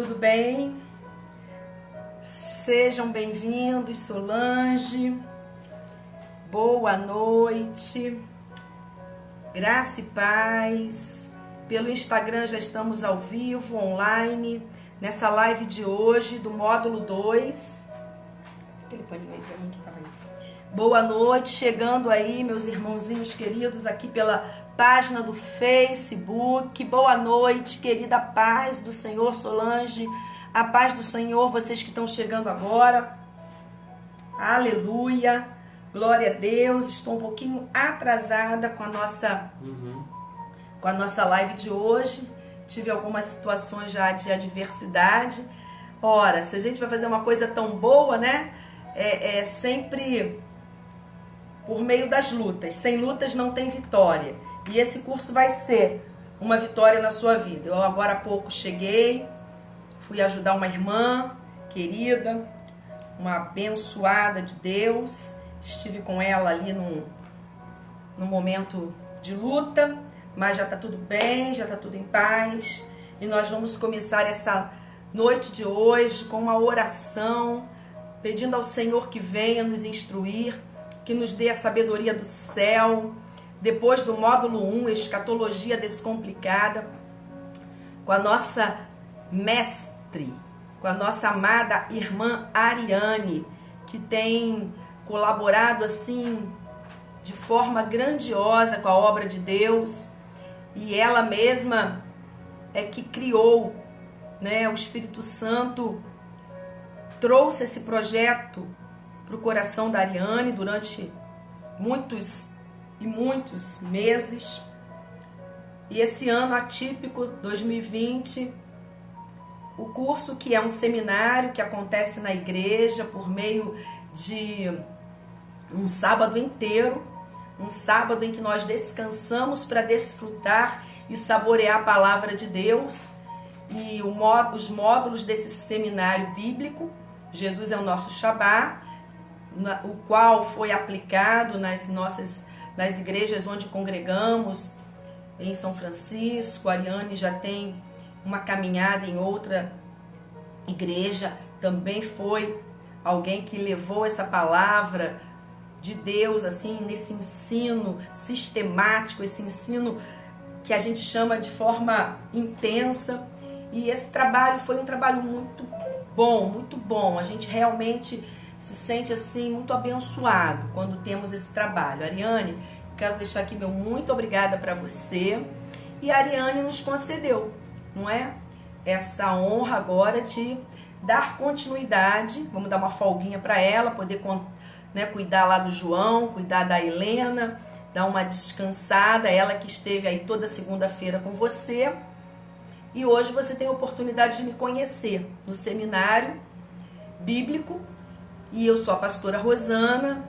tudo bem? Sejam bem-vindos, Solange. Boa noite. Graça e paz. Pelo Instagram já estamos ao vivo, online, nessa live de hoje do módulo 2. Aquele paninho aí pra mim que tava aí. Boa noite, chegando aí, meus irmãozinhos queridos, aqui pela página do Facebook. Boa noite, querida paz do Senhor, Solange. A paz do Senhor, vocês que estão chegando agora. Aleluia. Glória a Deus. Estou um pouquinho atrasada com a nossa live de hoje. Tive algumas situações já de adversidade. Ora, se a gente vai fazer uma coisa tão boa, né? É sempre por meio das lutas. Sem lutas não tem vitória. E esse curso vai ser uma vitória na sua vida. Eu agora há pouco cheguei, fui ajudar uma irmã querida, uma abençoada de Deus. Estive com ela ali num momento de luta, mas já está tudo bem, já está tudo em paz. E nós vamos começar essa noite de hoje com uma oração, pedindo ao Senhor que venha nos instruir, que nos dê a sabedoria do céu. Depois do módulo 1, Escatologia Descomplicada, com a nossa mestre, com a nossa amada irmã Ariane, que tem colaborado assim de forma grandiosa com a obra de Deus, e ela mesma é que criou, né? O Espírito Santo trouxe esse projeto para o coração da Ariane durante muitos e muitos meses. E esse ano atípico, 2020, o curso, que é um seminário que acontece na igreja por meio de um sábado inteiro, um sábado em que nós descansamos para desfrutar e saborear a palavra de Deus. E os módulos desse seminário bíblico, Jesus é o nosso Shabá, o qual foi aplicado nas igrejas onde congregamos, em São Francisco. A Ariane já tem uma caminhada em outra igreja, também foi alguém que levou essa palavra de Deus, assim, nesse ensino sistemático, esse ensino que a gente chama de forma intensa. E esse trabalho foi um trabalho muito bom, muito bom. A gente realmente se sente assim muito abençoado quando temos esse trabalho. Ariane, quero deixar aqui meu muito obrigada para você. E a Ariane nos concedeu, não é? Essa honra agora de dar continuidade. Vamos dar uma folguinha para ela, poder, né, cuidar lá do João, cuidar da Helena, dar uma descansada. Ela que esteve aí toda segunda-feira com você. E hoje você tem a oportunidade de me conhecer no seminário bíblico. E eu sou a pastora Rosana,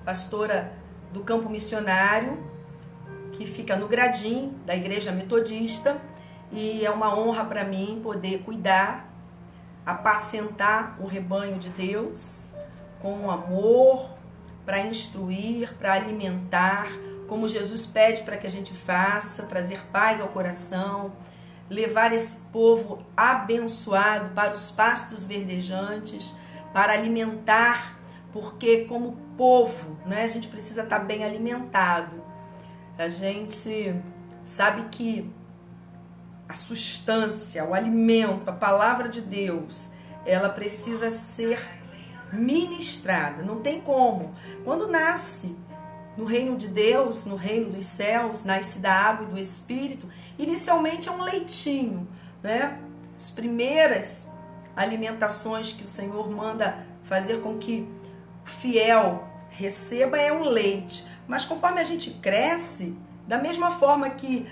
pastora do Campo Missionário, que fica no Gradim, da Igreja Metodista. E é uma honra para mim poder cuidar, apacentar o rebanho de Deus com amor, para instruir, para alimentar, como Jesus pede para que a gente faça, trazer paz ao coração, levar esse povo abençoado para os pastos verdejantes, para alimentar, porque como povo, né, a gente precisa estar bem alimentado. A gente sabe que a substância, o alimento, a palavra de Deus, ela precisa ser ministrada. Não tem como. Quando nasce no reino de Deus, no reino dos céus, nasce da água e do Espírito, inicialmente é um leitinho, né? As primeiras alimentações que o Senhor manda fazer com que o fiel receba é um leite. Mas conforme a gente cresce, da mesma forma que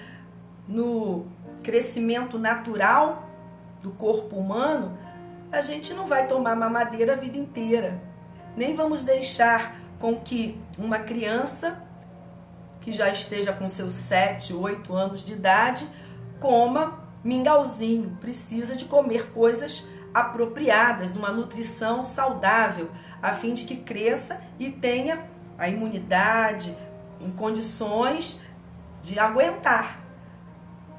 no crescimento natural do corpo humano, a gente não vai tomar mamadeira a vida inteira. Nem vamos deixar com que uma criança que já esteja com seus 7, 8 anos de idade coma mingauzinho. Precisa de comer coisas apropriadas, uma nutrição saudável, a fim de que cresça e tenha a imunidade em condições de aguentar,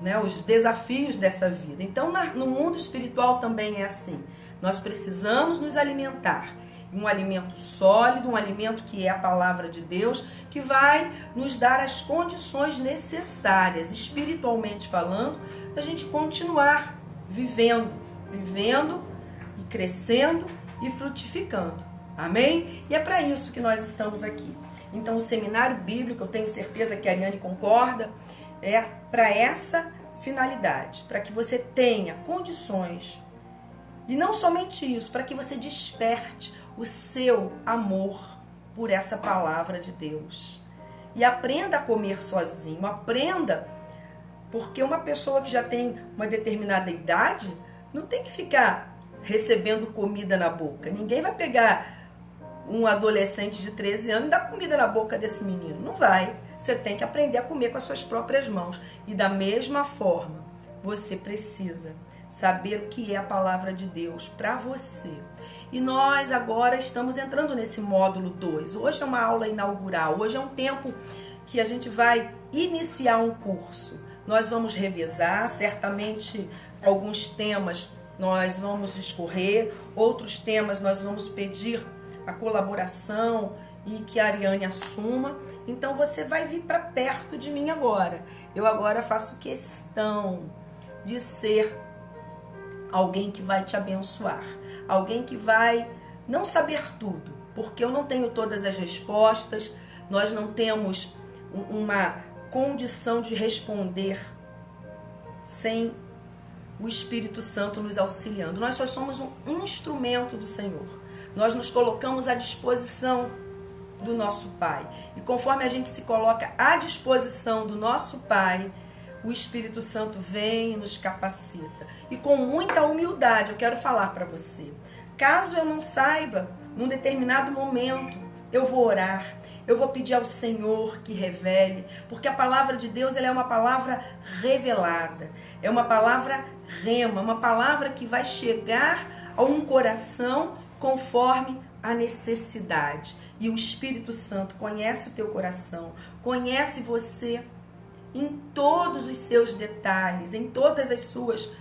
né, os desafios dessa vida. Então, no mundo espiritual também é assim. Nós precisamos nos alimentar. Um alimento sólido, um alimento que é a palavra de Deus, que vai nos dar as condições necessárias, espiritualmente falando, para a gente continuar vivendo e crescendo e frutificando. Amém? E é para isso que nós estamos aqui. Então, o seminário bíblico, eu tenho certeza que a Ariane concorda, é para essa finalidade, para que você tenha condições, e não somente isso, para que você desperte o seu amor por essa palavra de Deus. E aprenda a comer sozinho, aprenda, porque uma pessoa que já tem uma determinada idade não tem que ficar recebendo comida na boca. Ninguém vai pegar um adolescente de 13 anos e dar comida na boca desse menino. Não vai. Você tem que aprender a comer com as suas próprias mãos. E da mesma forma, você precisa saber o que é a palavra de Deus para você. E nós agora estamos entrando nesse módulo 2. Hoje é uma aula inaugural. Hoje é um tempo que a gente vai iniciar um curso. Nós vamos revisar, certamente alguns temas nós vamos discorrer, outros temas nós vamos pedir a colaboração e que a Ariane assuma. Então você vai vir para perto de mim agora. Eu agora faço questão de ser alguém que vai te abençoar, alguém que vai não saber tudo, porque eu não tenho todas as respostas, nós não temos uma condição de responder sem o Espírito Santo nos auxiliando. Nós só somos um instrumento do Senhor. Nós nos colocamos à disposição do nosso Pai. E conforme a gente se coloca à disposição do nosso Pai, o Espírito Santo vem e nos capacita. E com muita humildade eu quero falar para você. Caso eu não saiba, num determinado momento, eu vou orar. Eu vou pedir ao Senhor que revele, porque a palavra de Deus ela é uma palavra revelada, é uma palavra rema, uma palavra que vai chegar a um coração conforme a necessidade. E o Espírito Santo conhece o teu coração, conhece você em todos os seus detalhes, em todas as suas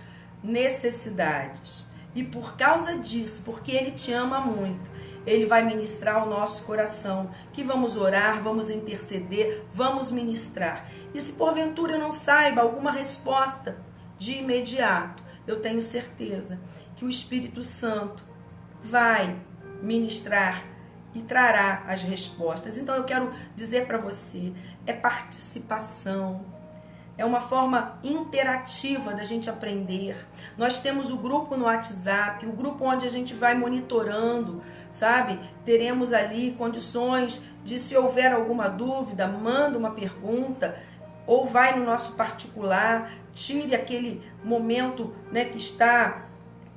necessidades. E por causa disso, porque Ele te ama muito, Ele vai ministrar ao nosso coração, que vamos orar, vamos interceder, vamos ministrar. E se porventura eu não saiba alguma resposta de imediato, eu tenho certeza que o Espírito Santo vai ministrar e trará as respostas. Então eu quero dizer para você, é participação, é uma forma interativa da gente aprender. Nós temos o grupo no WhatsApp, o grupo onde a gente vai monitorando, sabe? Teremos ali condições de, se houver alguma dúvida, manda uma pergunta, ou vai no nosso particular, tire aquele momento, né, que está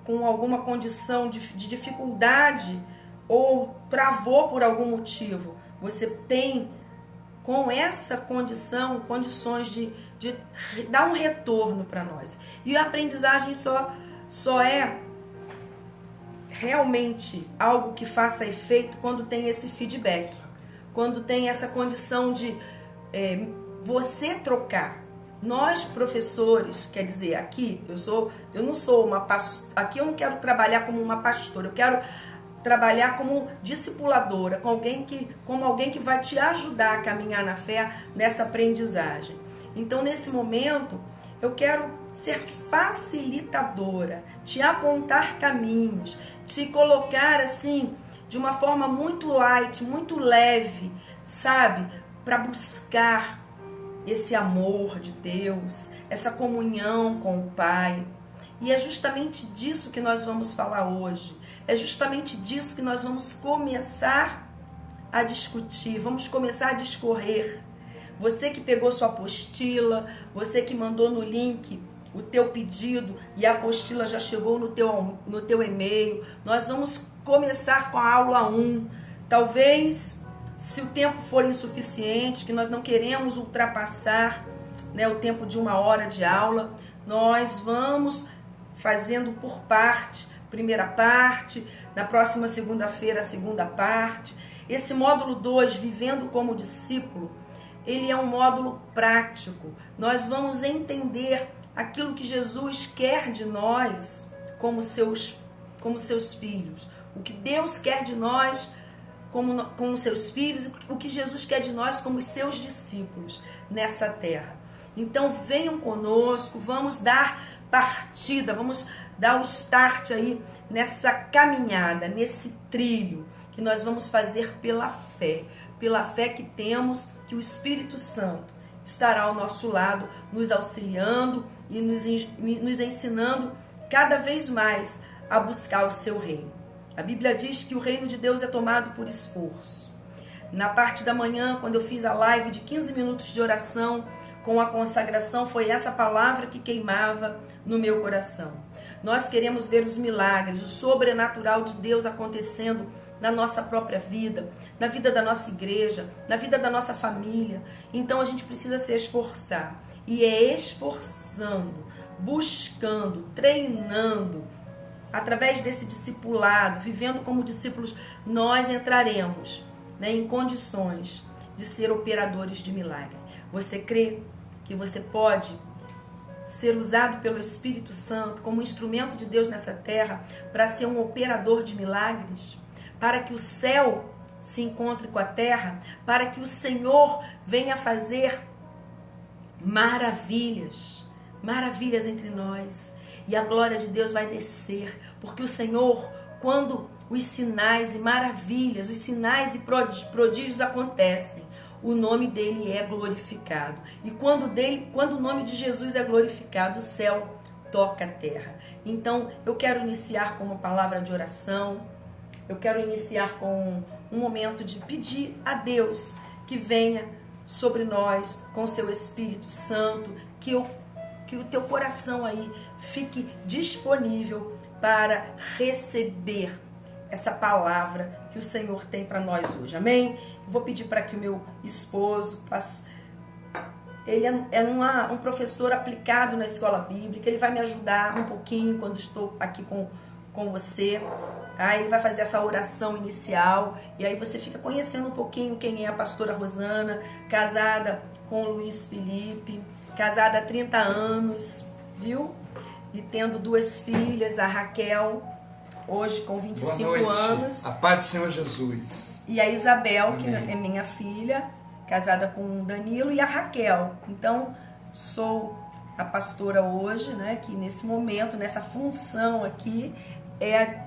com alguma condição de dificuldade ou travou por algum motivo. Você tem, com essa condição, condições de dar um retorno para nós. E a aprendizagem só é realmente algo que faça efeito quando tem esse feedback, quando tem essa condição de você trocar. Nós, professores, quer dizer, aqui eu não sou uma pastora, aqui eu não quero trabalhar como uma pastora, eu quero trabalhar como discipuladora, como alguém que vai te ajudar a caminhar na fé nessa aprendizagem. Então, nesse momento, eu quero ser facilitadora, te apontar caminhos, te colocar assim, de uma forma muito light, muito leve, sabe? Para buscar esse amor de Deus, essa comunhão com o Pai. E é justamente disso que nós vamos falar hoje. É justamente disso que nós vamos começar a discutir, vamos começar a discorrer. Você que pegou sua apostila, você que mandou no link o teu pedido e a apostila já chegou no teu e-mail, nós vamos começar com a aula 1. Talvez, se o tempo for insuficiente, que nós não queremos ultrapassar, né, o tempo de 1 hora de aula, nós vamos fazendo por parte, primeira parte, na próxima segunda-feira a segunda parte. Esse módulo 2, Vivendo como Discípulo, ele é um módulo prático. Nós vamos entender aquilo que Jesus quer de nós como seus filhos. O que Deus quer de nós como seus filhos, o que Jesus quer de nós como seus discípulos nessa terra. Então venham conosco, vamos dar partida, vamos dar o start aí nessa caminhada, nesse trilho que nós vamos fazer pela fé que temos que o Espírito Santo estará ao nosso lado, nos auxiliando e nos ensinando cada vez mais a buscar o seu reino. A Bíblia diz que o reino de Deus é tomado por esforço. Na parte da manhã, quando eu fiz a live de 15 minutos de oração com a consagração, foi essa palavra que queimava no meu coração. Nós queremos ver os milagres, o sobrenatural de Deus acontecendo na nossa própria vida, na vida da nossa igreja, na vida da nossa família. Então a gente precisa se esforçar. E é esforçando, buscando, treinando, através desse discipulado, vivendo como discípulos, nós entraremos, em condições de ser operadores de milagre. Você crê que você pode ser usado pelo Espírito Santo como instrumento de Deus nessa terra para ser um operador de milagres? Para que o céu se encontre com a terra? Para que o Senhor venha fazer maravilhas entre nós? E a glória de Deus vai descer, porque o Senhor, quando os sinais e maravilhas, os sinais e prodígios acontecem, o nome dele é glorificado. E quando o nome de Jesus é glorificado, o céu toca a terra. Então, eu quero iniciar com uma palavra de oração, eu quero iniciar com um momento de pedir a Deus que venha sobre nós com o seu Espírito Santo, que o teu coração aí fique disponível para receber essa palavra que o Senhor tem para nós hoje. Amém? Eu vou pedir para que o meu esposo, ele é um professor aplicado na escola bíblica, ele vai me ajudar um pouquinho quando estou aqui com você. Tá? Ele vai fazer essa oração inicial e aí você fica conhecendo um pouquinho quem é a pastora Rosana, casada com o Luiz Felipe, casada há 30 anos, viu? E tendo 2 filhas, a Raquel, hoje com 25 anos. A paz do Senhor Jesus. E a Isabel, Amém. Que é minha filha, casada com o Danilo, e a Raquel. Então, sou a pastora hoje, que nesse momento, nessa função aqui, é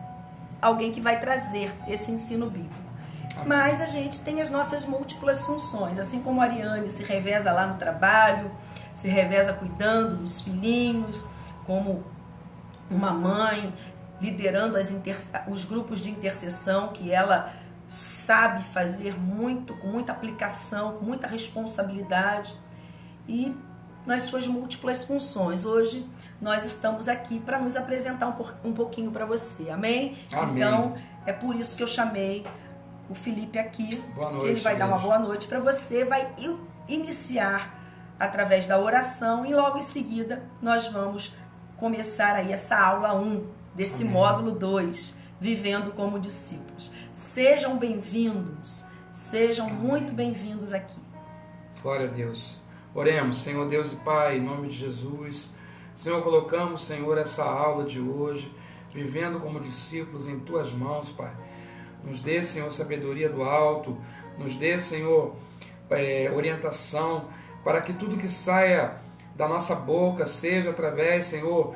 alguém que vai trazer esse ensino bíblico. Amém. Mas a gente tem as nossas múltiplas funções, assim como a Ariane se reveza lá no trabalho, se reveza cuidando dos filhinhos, como uma mãe, liderando os grupos de intercessão, que ela sabe fazer muito, com muita aplicação, com muita responsabilidade, e nas suas múltiplas funções. Hoje nós estamos aqui para nos apresentar um pouquinho para você, amém? Amém? Então, é por isso que eu chamei o Felipe aqui, boa noite, que ele vai dar uma boa noite para você, vai iniciar através da oração e logo em seguida nós vamos começar aí essa aula 1 desse Amém. Módulo 2, Vivendo como Discípulos. Sejam bem-vindos, sejam Amém. Muito bem-vindos aqui. Glória a Deus. Oremos, Senhor Deus e Pai, em nome de Jesus. Senhor, colocamos, Senhor, essa aula de hoje, vivendo como discípulos em Tuas mãos, Pai. Nos dê, Senhor, sabedoria do alto, nos dê, Senhor, orientação, para que tudo que saia da nossa boca seja através, Senhor,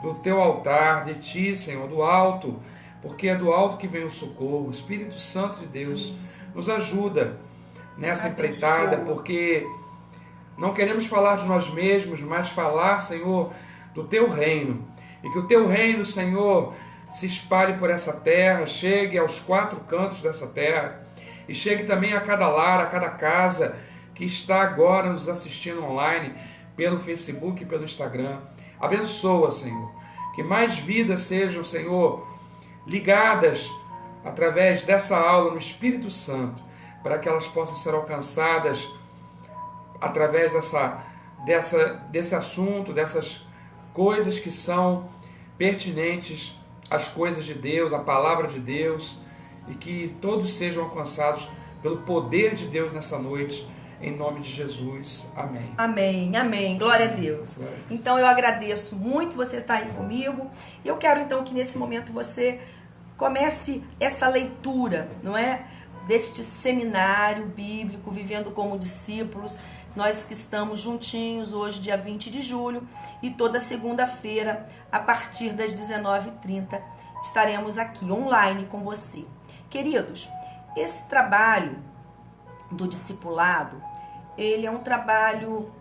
do Teu altar, de Ti, Senhor, do alto, porque é do alto que vem o socorro. O Espírito Santo de Deus nos ajuda nessa empreitada, porque não queremos falar de nós mesmos, mas falar, Senhor, do Teu reino. E que o Teu reino, Senhor, se espalhe por essa terra, chegue aos 4 cantos dessa terra e chegue também a cada lar, a cada casa que está agora nos assistindo online pelo Facebook e pelo Instagram. Abençoa, Senhor, que mais vidas sejam, Senhor, ligadas através dessa aula no Espírito Santo, para que elas possam ser alcançadas através desse assunto, dessas coisas que são pertinentes às coisas de Deus, à palavra de Deus, e que todos sejam alcançados pelo poder de Deus nessa noite, em nome de Jesus. Amém. Amém, amém. Glória a Deus. Então eu agradeço muito você estar aí comigo. Eu quero então que nesse momento você comece essa leitura, não é? Deste seminário bíblico, Vivendo como Discípulos. Nós que estamos juntinhos hoje, dia 20 de julho, e toda segunda-feira, a partir das 19h30, estaremos aqui online com você. Queridos, esse trabalho do discipulado, ele é um trabalho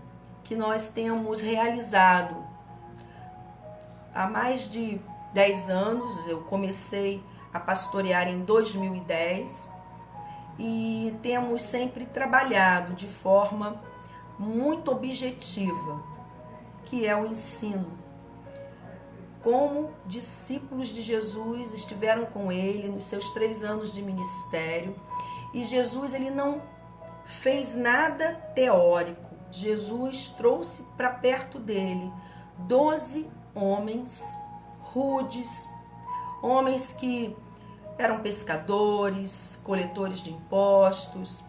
que nós temos realizado há mais de 10 anos. Eu comecei a pastorear em 2010 e temos sempre trabalhado de forma muito objetiva, que é o ensino. Como discípulos de Jesus estiveram com ele nos seus 3 anos de ministério, e Jesus ele não fez nada teórico. Jesus trouxe para perto dele 12 homens rudes, homens que eram pescadores, coletores de impostos,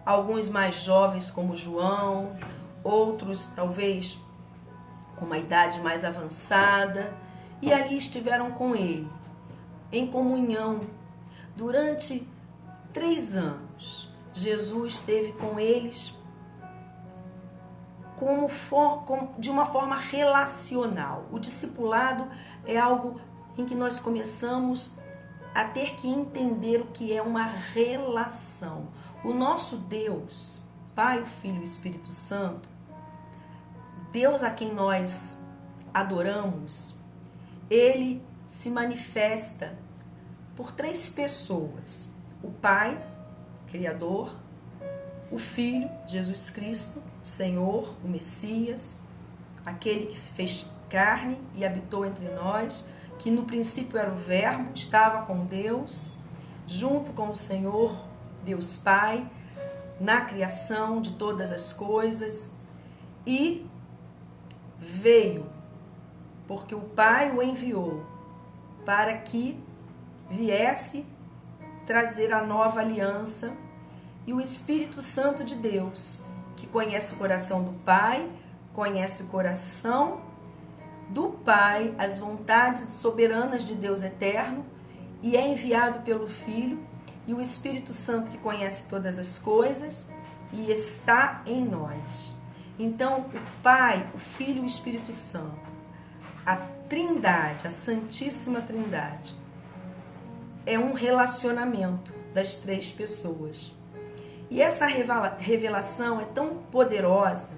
alguns mais jovens como João, outros talvez com uma idade mais avançada, e ali estiveram com ele, em comunhão, durante 3 anos. Jesus esteve com eles de uma forma relacional. O discipulado é algo em que nós começamos a ter que entender o que é uma relação. O nosso Deus, Pai, o Filho e o Espírito Santo, Deus a quem nós adoramos, ele se manifesta por 3 pessoas: o Pai, Criador, o Filho, Jesus Cristo, Senhor, o Messias, aquele que se fez carne e habitou entre nós, que no princípio era o Verbo, estava com Deus, junto com o Senhor, Deus Pai, na criação de todas as coisas, e veio, porque o Pai o enviou, para que viesse trazer a nova aliança, e o Espírito Santo de Deus, que conhece o coração do Pai, conhece o coração do Pai, as vontades soberanas de Deus eterno, e é enviado pelo Filho, e o Espírito Santo que conhece todas as coisas e está em nós. Então, o Pai, o Filho e o Espírito Santo, a Trindade, a Santíssima Trindade, é um relacionamento das 3 pessoas. E essa revelação é tão poderosa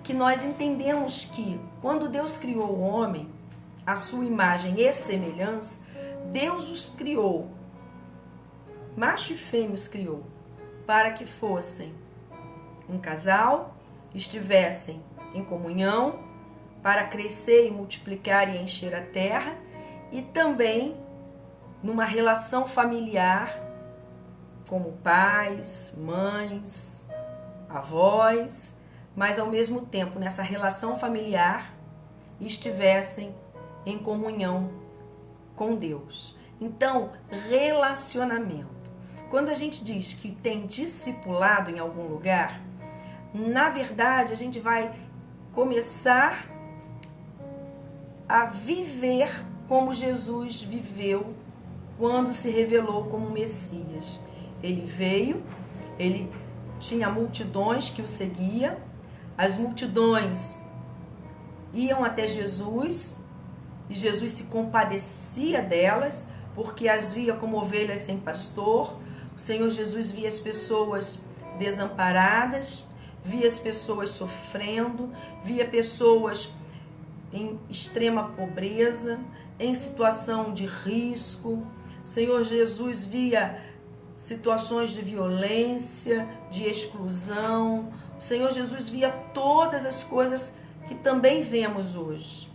que nós entendemos que quando Deus criou o homem, a sua imagem e semelhança, Deus os criou, macho e fêmea os criou, para que fossem um casal, estivessem em comunhão, para crescer e multiplicar e encher a terra, e também numa relação familiar, como pais, mães, avós, mas ao mesmo tempo nessa relação familiar estivessem em comunhão com Deus. Então, relacionamento. Quando a gente diz que tem discipulado em algum lugar, na verdade a gente vai começar a viver como Jesus viveu quando se revelou como Messias. Ele veio, ele tinha multidões que o seguiam, as multidões iam até Jesus e Jesus se compadecia delas, porque as via como ovelhas sem pastor. O Senhor Jesus via as pessoas desamparadas, via as pessoas sofrendo, via pessoas em extrema pobreza, em situação de risco. O Senhor Jesus via situações de violência, de exclusão. O Senhor Jesus via todas as coisas que também vemos hoje.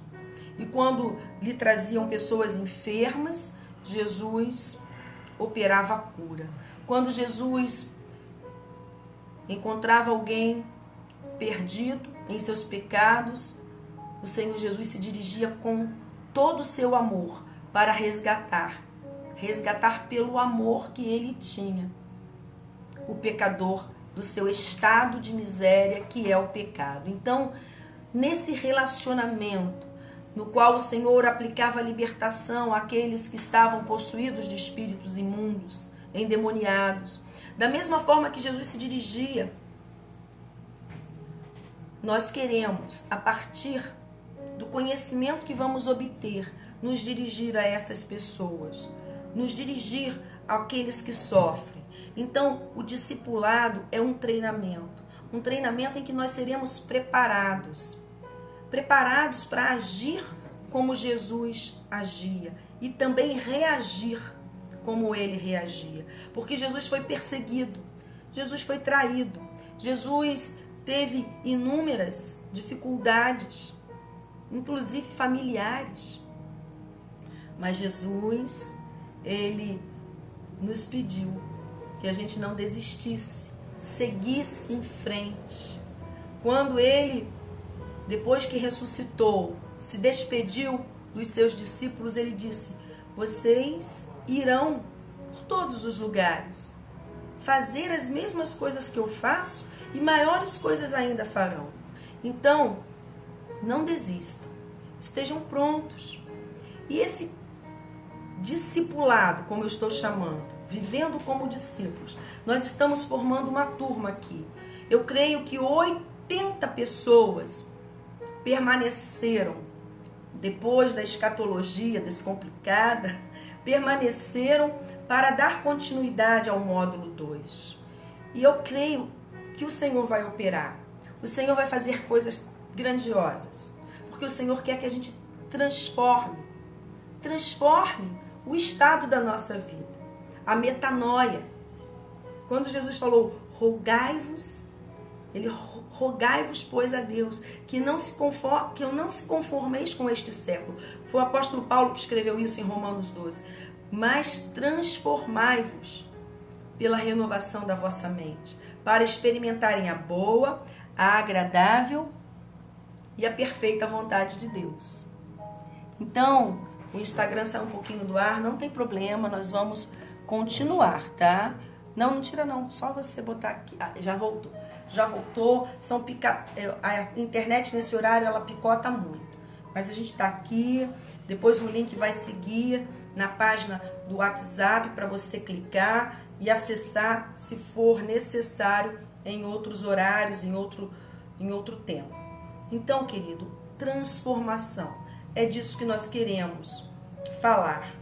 E quando lhe traziam pessoas enfermas, Jesus operava a cura. Quando Jesus encontrava alguém perdido em seus pecados, o Senhor Jesus se dirigia com todo o seu amor para resgatar pelo amor que ele tinha o pecador do seu estado de miséria, que é o pecado. Então, nesse relacionamento no qual o Senhor aplicava a libertação àqueles que estavam possuídos de espíritos imundos, endemoniados, da mesma forma que Jesus se dirigia, nós queremos, a partir do conhecimento que vamos obter, nos dirigir a essas pessoas, nos dirigir àqueles que sofrem. Então, o discipulado é um treinamento em que nós seremos preparados para agir como Jesus agia e também reagir como ele reagia. Porque Jesus foi perseguido, Jesus foi traído, Jesus teve inúmeras dificuldades, inclusive familiares. Mas Jesus, ele nos pediu que a gente não desistisse, seguisse em frente. Quando ele, depois que ressuscitou, se despediu dos seus discípulos, ele disse: vocês irão por todos os lugares, fazer as mesmas coisas que eu faço e maiores coisas ainda farão. Então, não desistam, estejam prontos. E esse discipulado, como eu estou chamando, vivendo como discípulos, nós estamos formando uma turma aqui. Eu creio que 80 pessoas permaneceram, depois da escatologia descomplicada, permaneceram para dar continuidade ao módulo 2. E eu creio que o Senhor vai operar. O Senhor vai fazer coisas grandiosas. Porque o Senhor quer que a gente transforme o estado da nossa vida. A metanoia. Quando Jesus falou, rogai-vos, ele rogai-vos, pois, a Deus, que eu não se conformeis com este século. Foi o apóstolo Paulo que escreveu isso em Romanos 12. Mas transformai-vos pela renovação da vossa mente, para experimentarem a boa, a agradável e a perfeita vontade de Deus. Então, o Instagram sai um pouquinho do ar, não tem problema, nós vamos continuar, tá? Não tira não, só você botar aqui. Ah, já voltou. A internet nesse horário, ela picota muito. Mas a gente tá aqui, depois o link vai seguir na página do WhatsApp para você clicar e acessar, se for necessário, em outros horários, em outro tempo. Então, querido, transformação. É disso que nós queremos falar.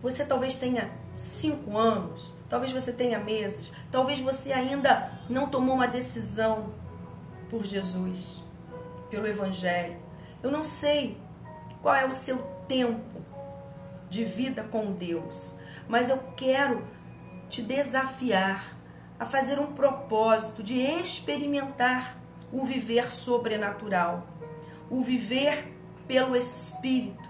Você talvez tenha 5 anos, talvez você tenha meses, talvez você ainda não tomou uma decisão por Jesus, pelo Evangelho. Eu não sei qual é o seu tempo de vida com Deus, mas eu quero te desafiar a fazer um propósito de experimentar o viver sobrenatural, o viver pelo Espírito,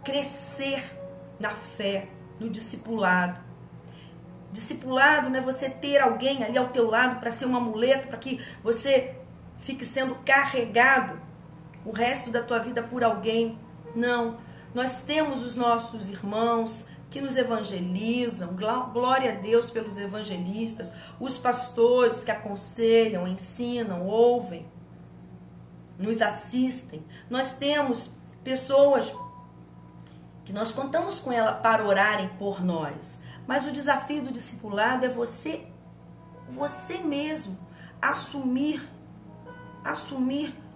crescer na fé, no discipulado. Discipulado não é você ter alguém ali ao teu lado para ser uma muleta, para que você fique sendo carregado o resto da tua vida por alguém. Não, nós temos os nossos irmãos que nos evangelizam, glória a Deus pelos evangelistas, os pastores que aconselham, ensinam, ouvem, nos assistem. Nós temos pessoas que nós contamos com ela para orarem por nós. Mas o desafio do discipulado é você mesmo assumir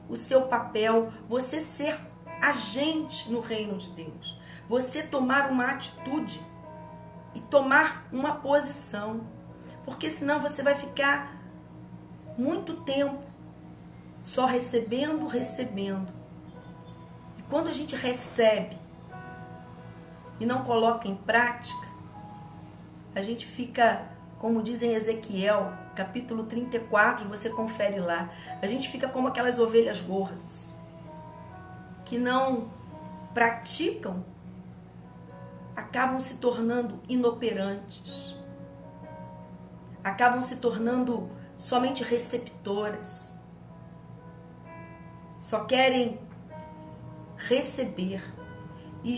o seu papel, você ser agente no reino de Deus. Você tomar uma atitude e tomar uma posição. Porque senão você vai ficar muito tempo só recebendo. E quando a gente recebe e não coloca em prática, a gente fica, como diz em Ezequiel, capítulo 34, você confere lá, a gente fica como aquelas ovelhas gordas, que não praticam, acabam se tornando inoperantes, acabam se tornando somente receptoras, só querem receber. E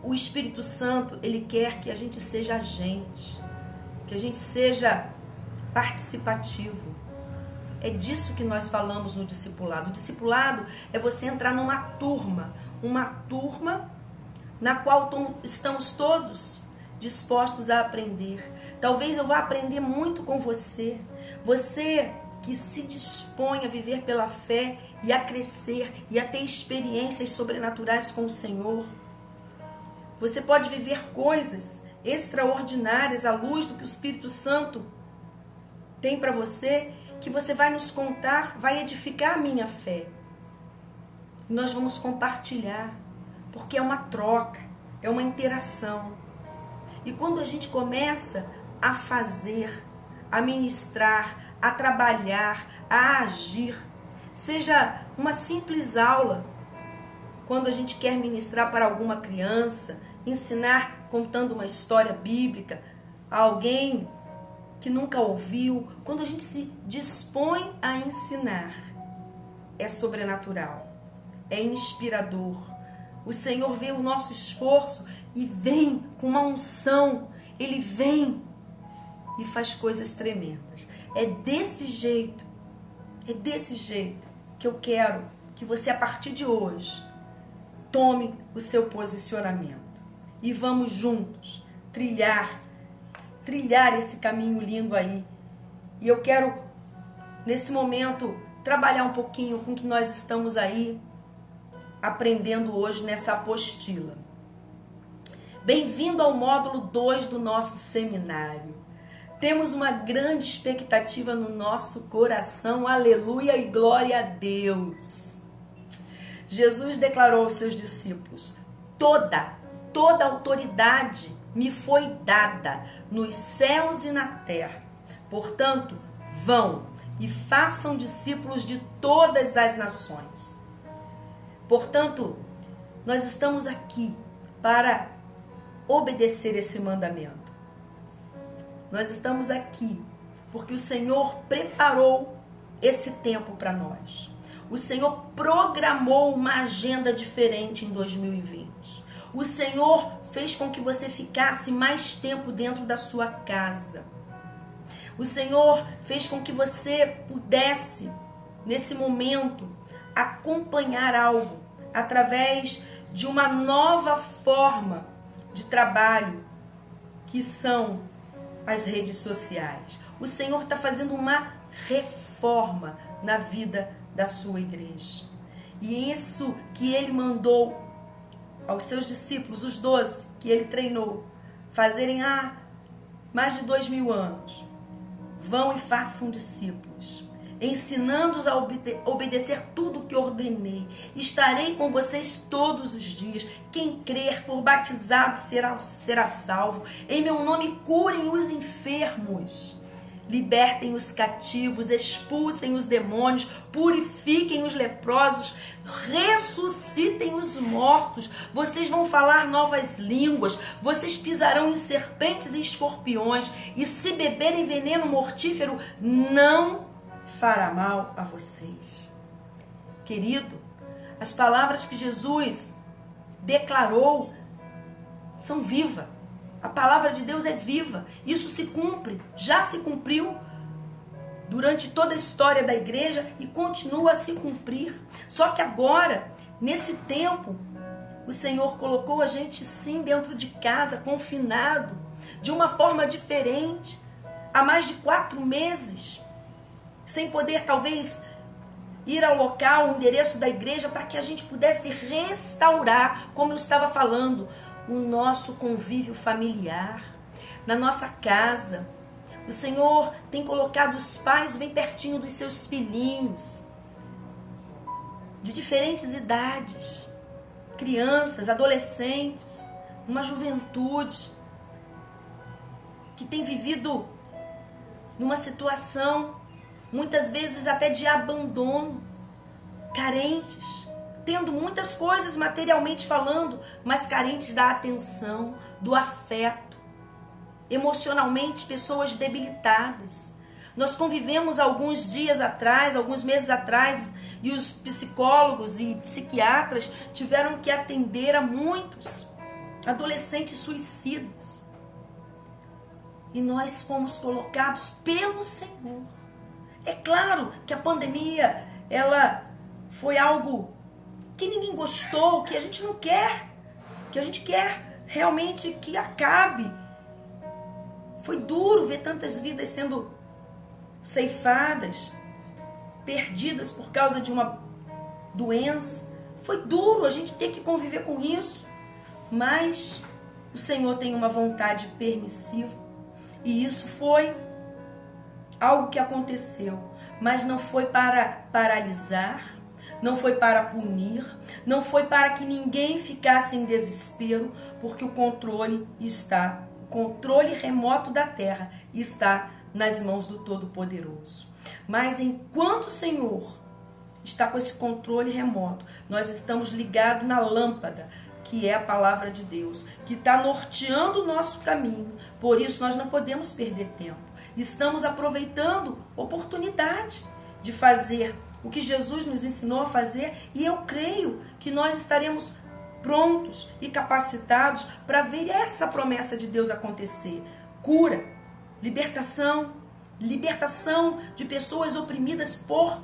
o Espírito Santo, ele quer que a gente seja agente, que a gente seja participativo. É disso que nós falamos no discipulado. O discipulado é você entrar numa turma na qual estamos todos dispostos a aprender. Talvez eu vá aprender muito com você. Você que se dispõe a viver pela fé e a crescer e a ter experiências sobrenaturais com o Senhor. Você pode viver coisas extraordinárias à luz do que o Espírito Santo tem para você, que você vai nos contar, vai edificar a minha fé. E nós vamos compartilhar, porque é uma troca, é uma interação. E quando a gente começa a fazer, a ministrar, a trabalhar, a agir, seja uma simples aula, quando a gente quer ministrar para alguma criança, ensinar contando uma história bíblica a alguém que nunca ouviu, quando a gente se dispõe a ensinar, é sobrenatural, é inspirador. O Senhor vê o nosso esforço e vem com uma unção, Ele vem e faz coisas tremendas. É desse jeito que eu quero que você, a partir de hoje, tome o seu posicionamento e vamos juntos trilhar esse caminho lindo aí. E eu quero, nesse momento, trabalhar um pouquinho com o que nós estamos aí aprendendo hoje nessa apostila. Bem-vindo ao módulo 2 do nosso seminário. Temos uma grande expectativa no nosso coração, aleluia e glória a Deus. Jesus declarou aos seus discípulos: toda autoridade me foi dada nos céus e na terra. Portanto, vão e façam discípulos de todas as nações. Portanto, nós estamos aqui para obedecer esse mandamento. Nós estamos aqui porque o Senhor preparou esse tempo para nós. O Senhor programou uma agenda diferente em 2020. O Senhor fez com que você ficasse mais tempo dentro da sua casa. O Senhor fez com que você pudesse, nesse momento, acompanhar algo através de uma nova forma de trabalho, que são as redes sociais. O Senhor está fazendo uma reforma na vida da sua igreja. E isso que Ele mandou aos seus discípulos, os 12, que Ele treinou, fazerem há mais de 2000 anos. Vão e façam discípulos, ensinando-os a obedecer tudo o que ordenei. Estarei com vocês todos os dias. Quem crer, for batizado, será salvo. Em meu nome curem os enfermos, libertem os cativos, expulsem os demônios, purifiquem os leprosos, ressuscitem os mortos. Vocês vão falar novas línguas, vocês pisarão em serpentes e escorpiões, e se beberem veneno mortífero, não fará mal a vocês. Querido, as palavras que Jesus declarou são vivas. A palavra de Deus é viva. Isso se cumpre, já se cumpriu durante toda a história da igreja e continua a se cumprir. Só que agora, nesse tempo, o Senhor colocou a gente sim dentro de casa, confinado, de uma forma diferente, há mais de 4 meses, sem poder talvez ir ao local, o endereço da igreja, para que a gente pudesse restaurar, como eu estava falando, o nosso convívio familiar, na nossa casa. O Senhor tem colocado os pais bem pertinho dos seus filhinhos, de diferentes idades, crianças, adolescentes, uma juventude que tem vivido numa situação, muitas vezes até de abandono, carentes, tendo muitas coisas materialmente falando, mas carentes da atenção, do afeto, emocionalmente pessoas debilitadas. Nós convivemos alguns meses atrás, e os psicólogos e psiquiatras tiveram que atender a muitos adolescentes suicidas. E nós fomos colocados pelo Senhor. É claro que a pandemia, ela foi algo que ninguém gostou, que a gente não quer, que a gente quer realmente que acabe. Foi duro ver tantas vidas sendo ceifadas, perdidas por causa de uma doença. Foi duro a gente ter que conviver com isso, mas o Senhor tem uma vontade permissiva e isso foi algo que aconteceu, mas não foi para paralisar, não foi para punir, não foi para que ninguém ficasse em desespero, porque o controle remoto da terra está nas mãos do Todo-Poderoso. Mas enquanto o Senhor está com esse controle remoto, nós estamos ligados na lâmpada, que é a palavra de Deus, que está norteando o nosso caminho. Por isso nós não podemos perder tempo. Estamos aproveitando a oportunidade de fazer o que Jesus nos ensinou a fazer, e eu creio que nós estaremos prontos e capacitados para ver essa promessa de Deus acontecer. Cura, libertação de pessoas oprimidas por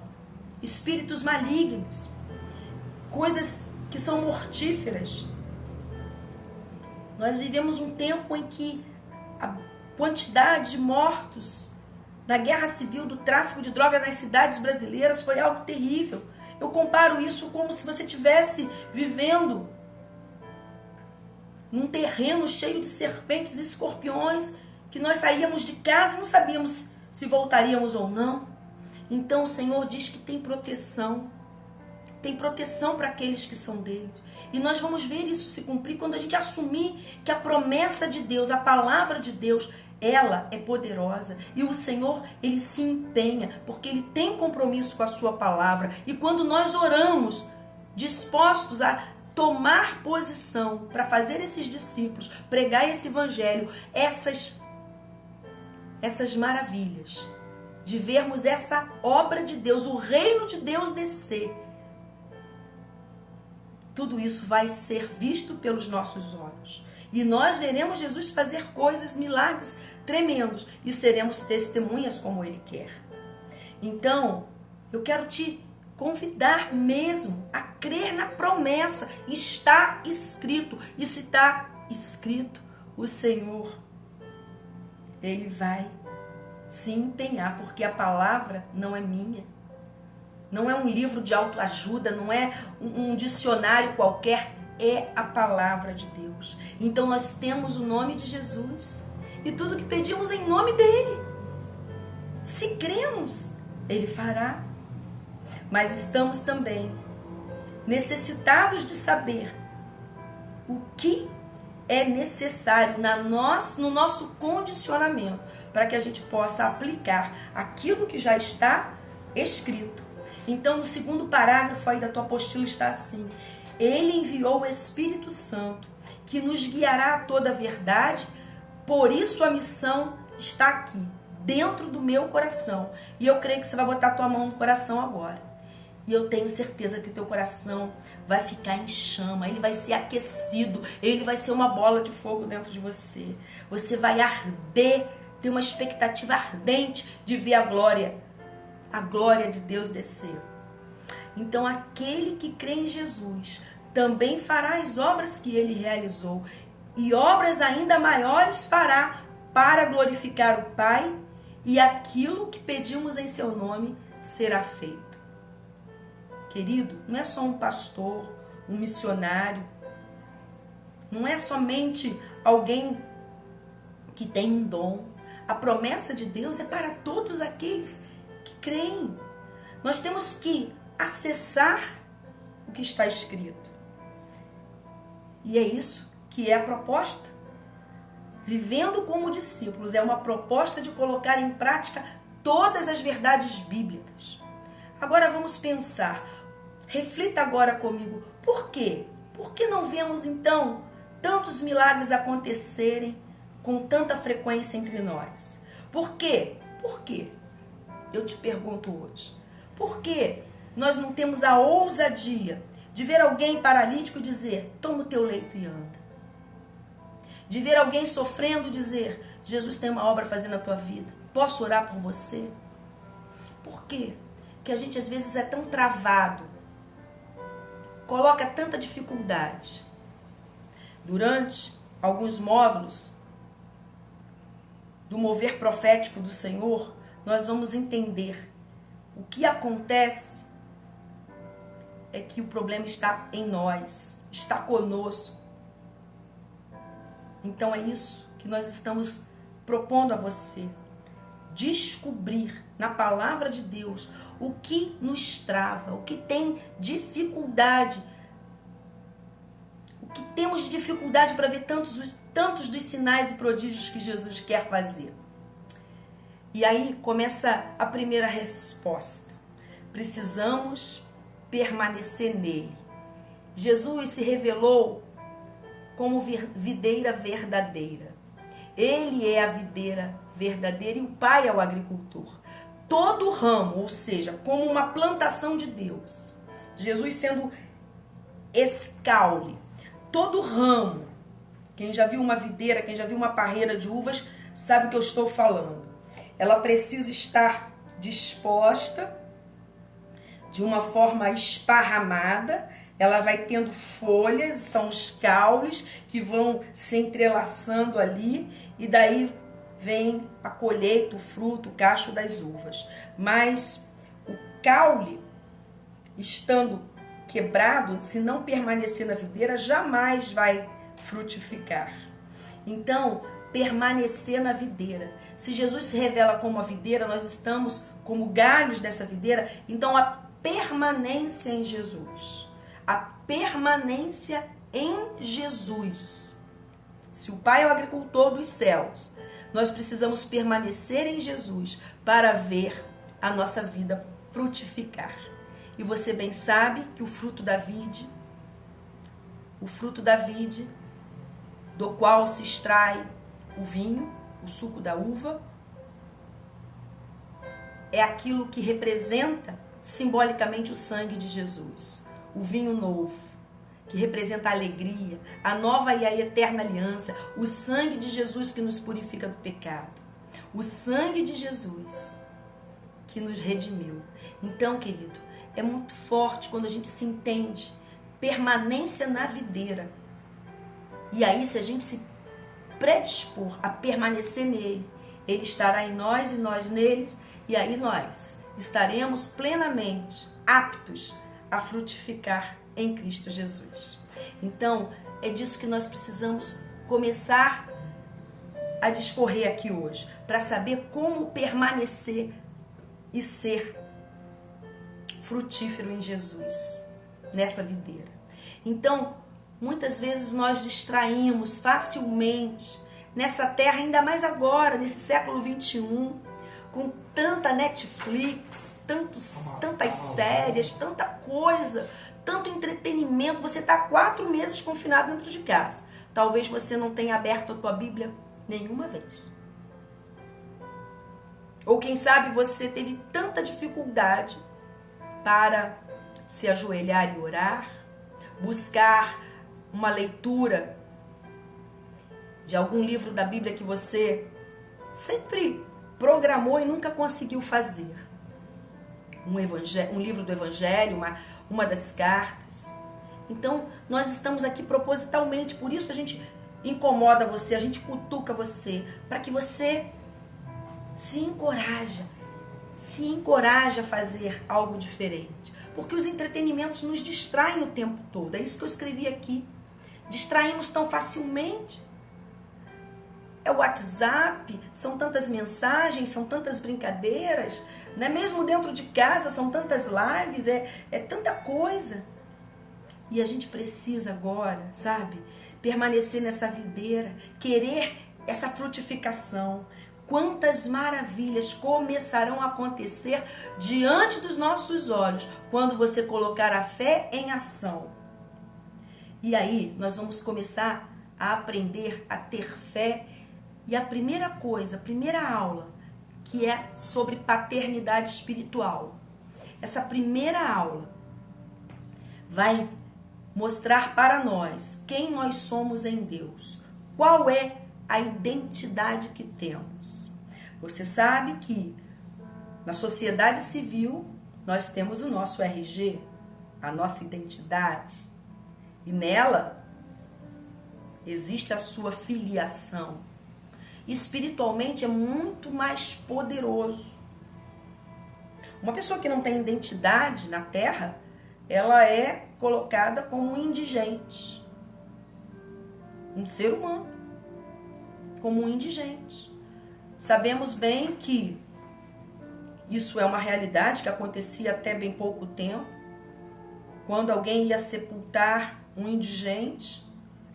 espíritos malignos, coisas que são mortíferas. Nós vivemos um tempo em que a quantidade de mortos na guerra civil do tráfico de drogas nas cidades brasileiras foi algo terrível. Eu comparo isso como se você estivesse vivendo num terreno cheio de serpentes e escorpiões, que nós saíamos de casa e não sabíamos se voltaríamos ou não. Então o Senhor diz que tem proteção para aqueles que são dele. E nós vamos ver isso se cumprir quando a gente assumir que a promessa de Deus, a palavra de Deus, ela é poderosa. E o Senhor, ele se empenha, porque ele tem compromisso com a sua palavra. E quando nós oramos, dispostos a tomar posição para fazer esses discípulos, pregar esse evangelho, essas maravilhas, de vermos essa obra de Deus, o reino de Deus descer, tudo isso vai ser visto pelos nossos olhos. E nós veremos Jesus fazer coisas, milagres tremendos, e seremos testemunhas como ele quer. Então, eu quero te convidar mesmo a crer na promessa. Está escrito. E se está escrito, o Senhor, ele vai se empenhar, porque a palavra não é minha. Não é um livro de autoajuda, não é um dicionário qualquer, é a palavra de Deus. Então nós temos o nome de Jesus e tudo que pedimos em nome dele. Se cremos, ele fará. Mas estamos também necessitados de saber o que é necessário no nosso condicionamento, para que a gente possa aplicar aquilo que já está escrito. Então, no segundo parágrafo aí da tua apostila está assim: ele enviou o Espírito Santo, que nos guiará a toda a verdade, por isso a missão está aqui, dentro do meu coração. E eu creio que você vai botar a tua mão no coração agora. E eu tenho certeza que o teu coração vai ficar em chama, ele vai ser aquecido, ele vai ser uma bola de fogo dentro de você. Você vai arder, ter uma expectativa ardente de ver a glória de Deus descer. Então aquele que crê em Jesus também fará as obras que ele realizou, e obras ainda maiores fará para glorificar o Pai, e aquilo que pedimos em seu nome será feito. Querido, não é só um pastor, um missionário, não é somente alguém que tem um dom. A promessa de Deus é para todos aqueles que creem. Nós temos que acessar o que está escrito. E é isso que é a proposta. Vivendo como discípulos é uma proposta de colocar em prática todas as verdades bíblicas. Agora vamos pensar. Reflita agora comigo. Por quê? Por que não vemos então tantos milagres acontecerem com tanta frequência entre nós? Por quê? Por quê? Eu te pergunto hoje. Por que nós não temos a ousadia de ver alguém paralítico e dizer: toma o teu leito e anda? De ver alguém sofrendo, dizer: Jesus tem uma obra a fazer na tua vida. Posso orar por você? Por quê? Porque a gente às vezes é tão travado, coloca tanta dificuldade. Durante alguns módulos do mover profético do Senhor, nós vamos entender o que acontece é que o problema está em nós, está conosco. Então é isso que nós estamos propondo a você. Descobrir na palavra de Deus o que nos trava, o que tem dificuldade, o que temos de dificuldade para ver tantos dos sinais e prodígios que Jesus quer fazer. E aí começa a primeira resposta. Precisamos permanecer nele. Jesus se revelou como videira verdadeira. Ele é a videira verdadeira e o Pai é o agricultor. Todo ramo, ou seja, como uma plantação de Deus. Jesus sendo esse caule. Todo ramo. Quem já viu uma videira, quem já viu uma parreira de uvas, sabe o que eu estou falando. Ela precisa estar disposta de uma forma esparramada. Ela vai tendo folhas, são os caules que vão se entrelaçando ali, e daí vem a colheita, o fruto, o cacho das uvas. Mas o caule, estando quebrado, se não permanecer na videira, jamais vai frutificar. Então, permanecer na videira. Se Jesus se revela como a videira, nós estamos como galhos dessa videira. Então, a permanência em Jesus. A permanência em Jesus. Se o Pai é o agricultor dos céus, nós precisamos permanecer em Jesus para ver a nossa vida frutificar. E você bem sabe que o fruto da vide, do qual se extrai o vinho, o suco da uva, é aquilo que representa simbolicamente o sangue de Jesus. O vinho novo, que representa a alegria, a nova e a eterna aliança, o sangue de Jesus que nos purifica do pecado, o sangue de Jesus que nos redimiu. Então, querido, é muito forte quando a gente se entende, permanência na videira. E aí, se a gente se predispor a permanecer nele, ele estará em nós e nós neles, e aí nós estaremos plenamente aptos a frutificar em Cristo Jesus. Então, é disso que nós precisamos começar a discorrer aqui hoje, para saber como permanecer e ser frutífero em Jesus, nessa videira. Então, muitas vezes nós distraímos facilmente nessa terra, ainda mais agora, nesse século 21, com tanta Netflix, tantas séries, tanta coisa, tanto entretenimento. Você está 4 meses confinado dentro de casa. Talvez você não tenha aberto a tua Bíblia nenhuma vez. Ou quem sabe você teve tanta dificuldade para se ajoelhar e orar, buscar uma leitura de algum livro da Bíblia que você sempre programou e nunca conseguiu fazer. Um livro do Evangelho, uma das cartas. Então, nós estamos aqui propositalmente, por isso a gente incomoda você, a gente cutuca você, para que você se encoraje a fazer algo diferente. Porque os entretenimentos nos distraem o tempo todo. É isso que eu escrevi aqui. Distraímos tão facilmente. É o WhatsApp, são tantas mensagens, são tantas brincadeiras, né? Mesmo dentro de casa são tantas lives, é tanta coisa. E a gente precisa agora, sabe, permanecer nessa videira, querer essa frutificação. Quantas maravilhas começarão a acontecer diante dos nossos olhos quando você colocar a fé em ação. E aí nós vamos começar a aprender a ter fé. E a primeira coisa, a primeira aula, que é sobre paternidade espiritual. Essa primeira aula vai mostrar para nós quem nós somos em Deus, Qual é a identidade que temos? Você sabe que na sociedade civil nós temos o nosso RG, a nossa identidade, e nela existe a sua filiação. Espiritualmente é muito mais poderoso. Uma pessoa que não tem identidade na terra, ela é colocada como um indigente. Um ser humano, como um indigente. Sabemos bem que isso é uma realidade que acontecia até bem pouco tempo. Quando alguém ia sepultar um indigente,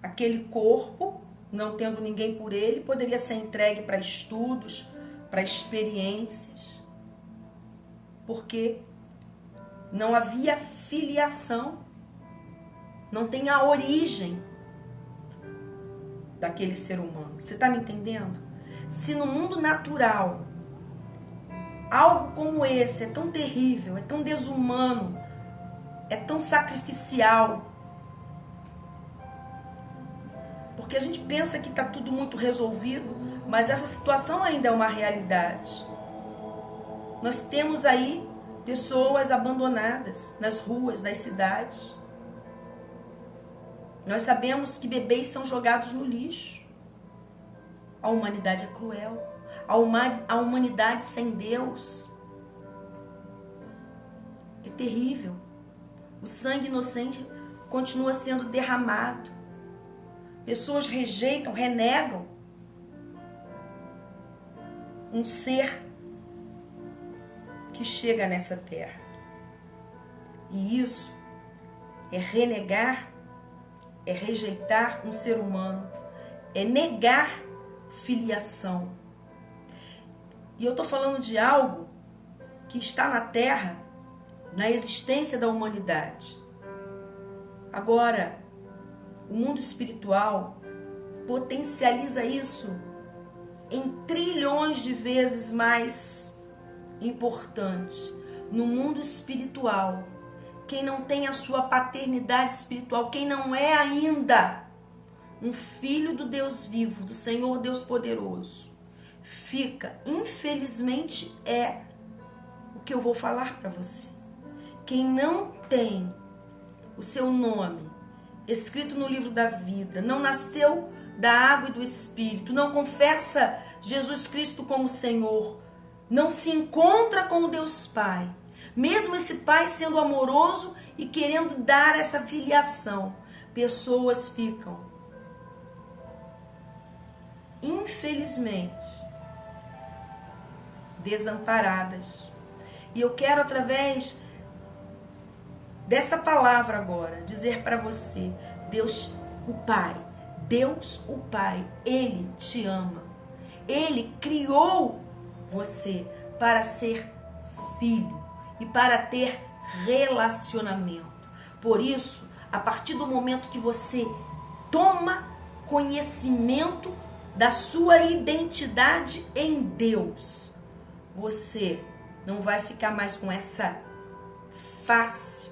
aquele corpo, não tendo ninguém por ele, poderia ser entregue para estudos, para experiências, porque não havia filiação, não tem a origem daquele ser humano. Você está me entendendo? Se no mundo natural algo como esse é tão terrível, é tão desumano, é tão sacrificial, porque a gente pensa que está tudo muito resolvido, mas essa situação ainda é uma realidade. Nós temos aí pessoas abandonadas nas ruas, nas cidades. Nós sabemos que bebês são jogados no lixo. A humanidade é cruel. A humanidade sem Deus é terrível. O sangue inocente continua sendo derramado. Pessoas rejeitam, renegam um ser que chega nessa terra. E isso é renegar, é rejeitar um ser humano, é negar filiação. E eu estou falando de algo que está na terra, na existência da humanidade. Agora, o mundo espiritual potencializa isso em trilhões de vezes mais importante. No mundo espiritual, quem não tem a sua paternidade espiritual, quem não é ainda um filho do Deus vivo, do Senhor Deus poderoso, fica, infelizmente, é o que eu vou falar para você. Quem não tem o seu nome escrito no livro da vida, não nasceu da água e do Espírito, não confessa Jesus Cristo como Senhor, não se encontra com o Deus Pai, mesmo esse Pai sendo amoroso e querendo dar essa filiação, pessoas ficam, infelizmente, desamparadas. E eu quero, através dessa palavra agora, dizer para você, Deus o Pai, Ele te ama. Ele criou você para ser filho e para ter relacionamento. Por isso, a partir do momento que você toma conhecimento da sua identidade em Deus, você não vai ficar mais com essa face,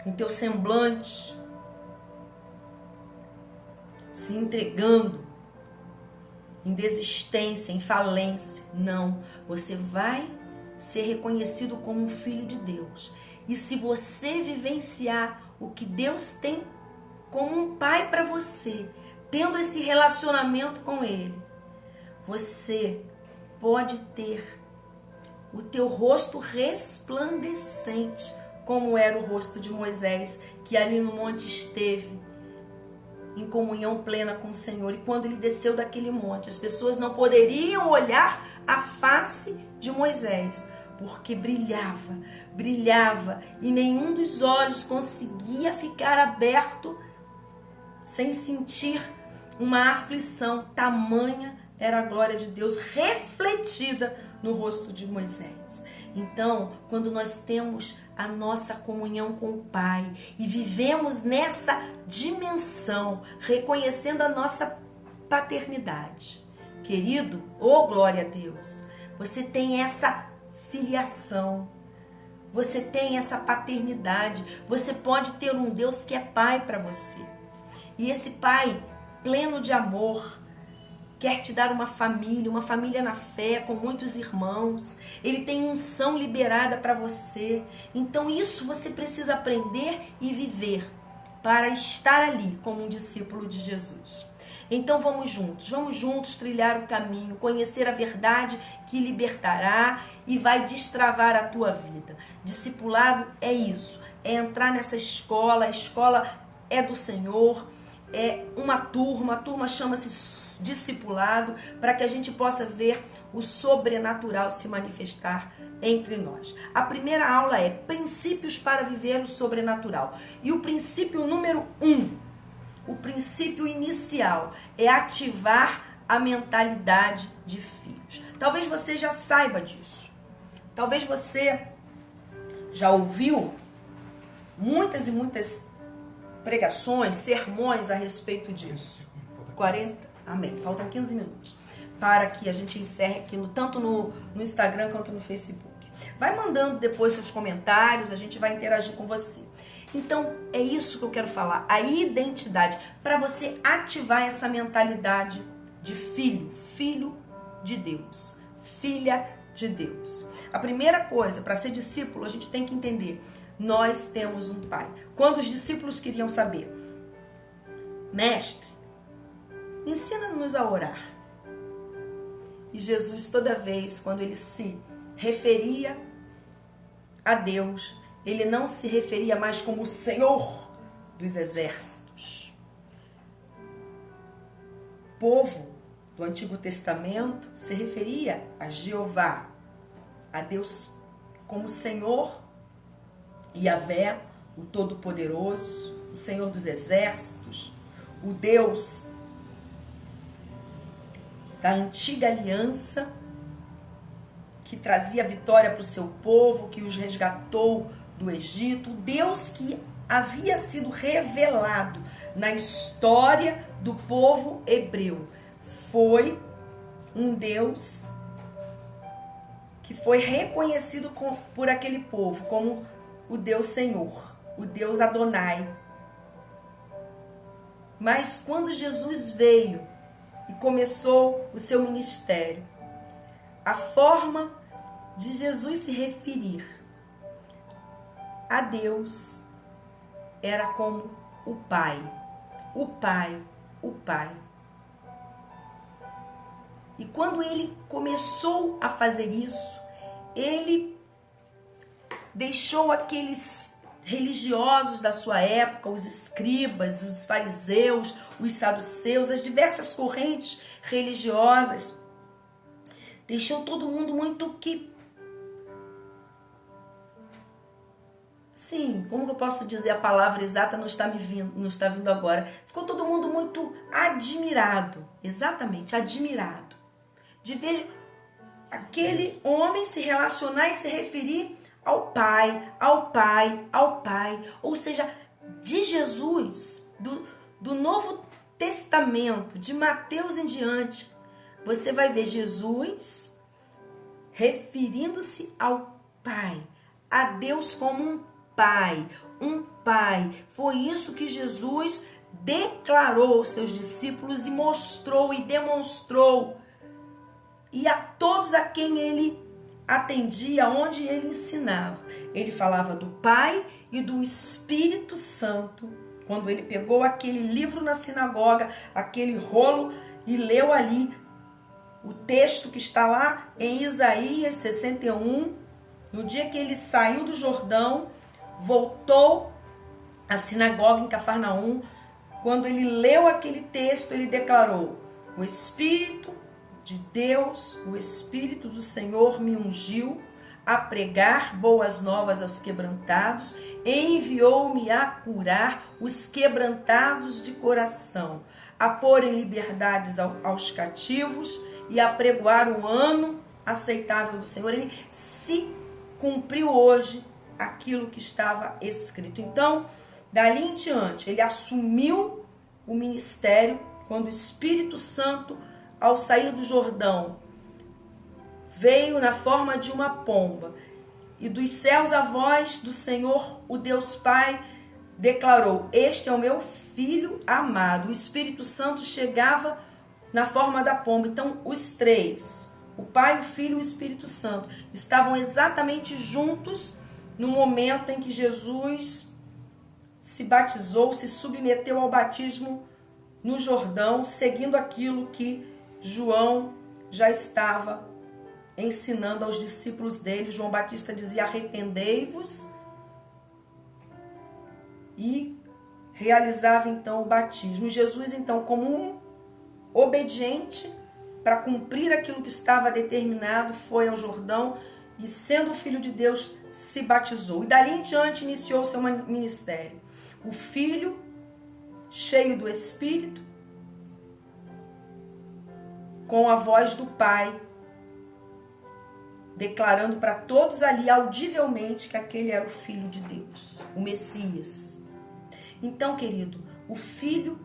com teu semblante, se entregando em desistência, em falência. Não, você vai ser reconhecido como um filho de Deus. E se você vivenciar o que Deus tem como um pai para você, tendo esse relacionamento com Ele, você pode ter o teu rosto resplandecente, como era o rosto de Moisés, que ali no monte esteve em comunhão plena com o Senhor. E quando ele desceu daquele monte, as pessoas não poderiam olhar a face de Moisés, porque brilhava, e nenhum dos olhos conseguia ficar aberto sem sentir uma aflição. Tamanha era a glória de Deus refletida no rosto de Moisés. Então, quando nós temos a nossa comunhão com o Pai e vivemos nessa dimensão, reconhecendo a nossa paternidade, querido, glória a Deus, você tem essa filiação, você tem essa paternidade, você pode ter um Deus que é Pai para você. E esse pai, pleno de amor, quer te dar uma família na fé, com muitos irmãos. Ele tem unção liberada para você. Então isso você precisa aprender e viver para estar ali como um discípulo de Jesus. Então vamos juntos trilhar o caminho, conhecer a verdade que libertará e vai destravar a tua vida. Discipulado é isso, é entrar nessa escola, a escola é do Senhor, é uma turma, a turma chama-se discipulado, para que a gente possa ver o sobrenatural se manifestar entre nós. A primeira aula é princípios para viver o sobrenatural. E o princípio número 1, o princípio inicial, é ativar a mentalidade de filhos. Talvez você já saiba disso. Talvez você já ouviu muitas e muitas pregações, sermões a respeito disso. 40? Amém. Faltam 15 minutos para que a gente encerre aqui tanto no Instagram quanto no Facebook. Vai mandando depois seus comentários, a gente vai interagir com você. Então, é isso que eu quero falar, a identidade, para você ativar essa mentalidade de filho de Deus, filha de Deus. A primeira coisa, para ser discípulo, a gente tem que entender, nós temos um pai. Quando os discípulos queriam saber, mestre, ensina-nos a orar. E Jesus, toda vez, quando ele se referia a Deus, ele não se referia mais como o Senhor dos exércitos. O povo do Antigo Testamento se referia a Jeová, a Deus como Senhor, Yahvé, o Todo-Poderoso, o Senhor dos exércitos, o Deus da antiga aliança, que trazia vitória para o seu povo, que os resgatou do Egito, o Deus que havia sido revelado na história do povo hebreu. Foi um Deus que foi reconhecido por aquele povo como o Deus Senhor, o Deus Adonai. Mas quando Jesus veio e começou o seu ministério, a forma de Jesus se referir a Deus era como o Pai, o Pai, o Pai. E quando ele começou a fazer isso, ele deixou aqueles religiosos da sua época, os escribas, os fariseus, os saduceus, as diversas correntes religiosas, deixou todo mundo muito que... Sim, como eu posso dizer a palavra exata, não está vindo agora. Ficou todo mundo muito admirado, exatamente, admirado, de ver aquele homem se relacionar e se referir ao Pai, ao Pai, ao Pai. Ou seja, de Jesus, do Novo Testamento, de Mateus em diante, você vai ver Jesus referindo-se ao Pai, a Deus como um Pai, um Pai. Foi isso que Jesus declarou aos seus discípulos e mostrou e demonstrou. E a todos a quem ele atendia, onde ele ensinava. Ele falava do Pai e do Espírito Santo. Quando ele pegou aquele livro na sinagoga, aquele rolo, e leu ali o texto que está lá em Isaías 61, no dia que ele saiu do Jordão, voltou à sinagoga em Cafarnaum, quando ele leu aquele texto, ele declarou: o Espírito de Deus, o Espírito do Senhor me ungiu a pregar boas novas aos quebrantados, e enviou-me a curar os quebrantados de coração, a pôr em liberdades aos cativos e a pregoar o ano aceitável do Senhor. Ele se cumpriu hoje aquilo que estava escrito. Então, dali em diante, ele assumiu o ministério quando o Espírito Santo, ao sair do Jordão, veio na forma de uma pomba, e dos céus a voz do Senhor, o Deus Pai, declarou: este é o meu Filho amado. O Espírito Santo chegava na forma da pomba. Então, os três, o Pai, o Filho e o Espírito Santo, estavam exatamente juntos no momento em que Jesus se batizou, se submeteu ao batismo no Jordão, seguindo aquilo que João já estava ensinando aos discípulos dele. João Batista dizia: arrependei-vos, e realizava então o batismo. E Jesus, então, como um obediente, para cumprir aquilo que estava determinado, foi ao Jordão e, sendo filho de Deus, se batizou. E dali em diante iniciou seu ministério. O Filho, cheio do Espírito, com a voz do Pai, declarando para todos ali audivelmente que aquele era o Filho de Deus, o Messias. Então, querido, o Filho,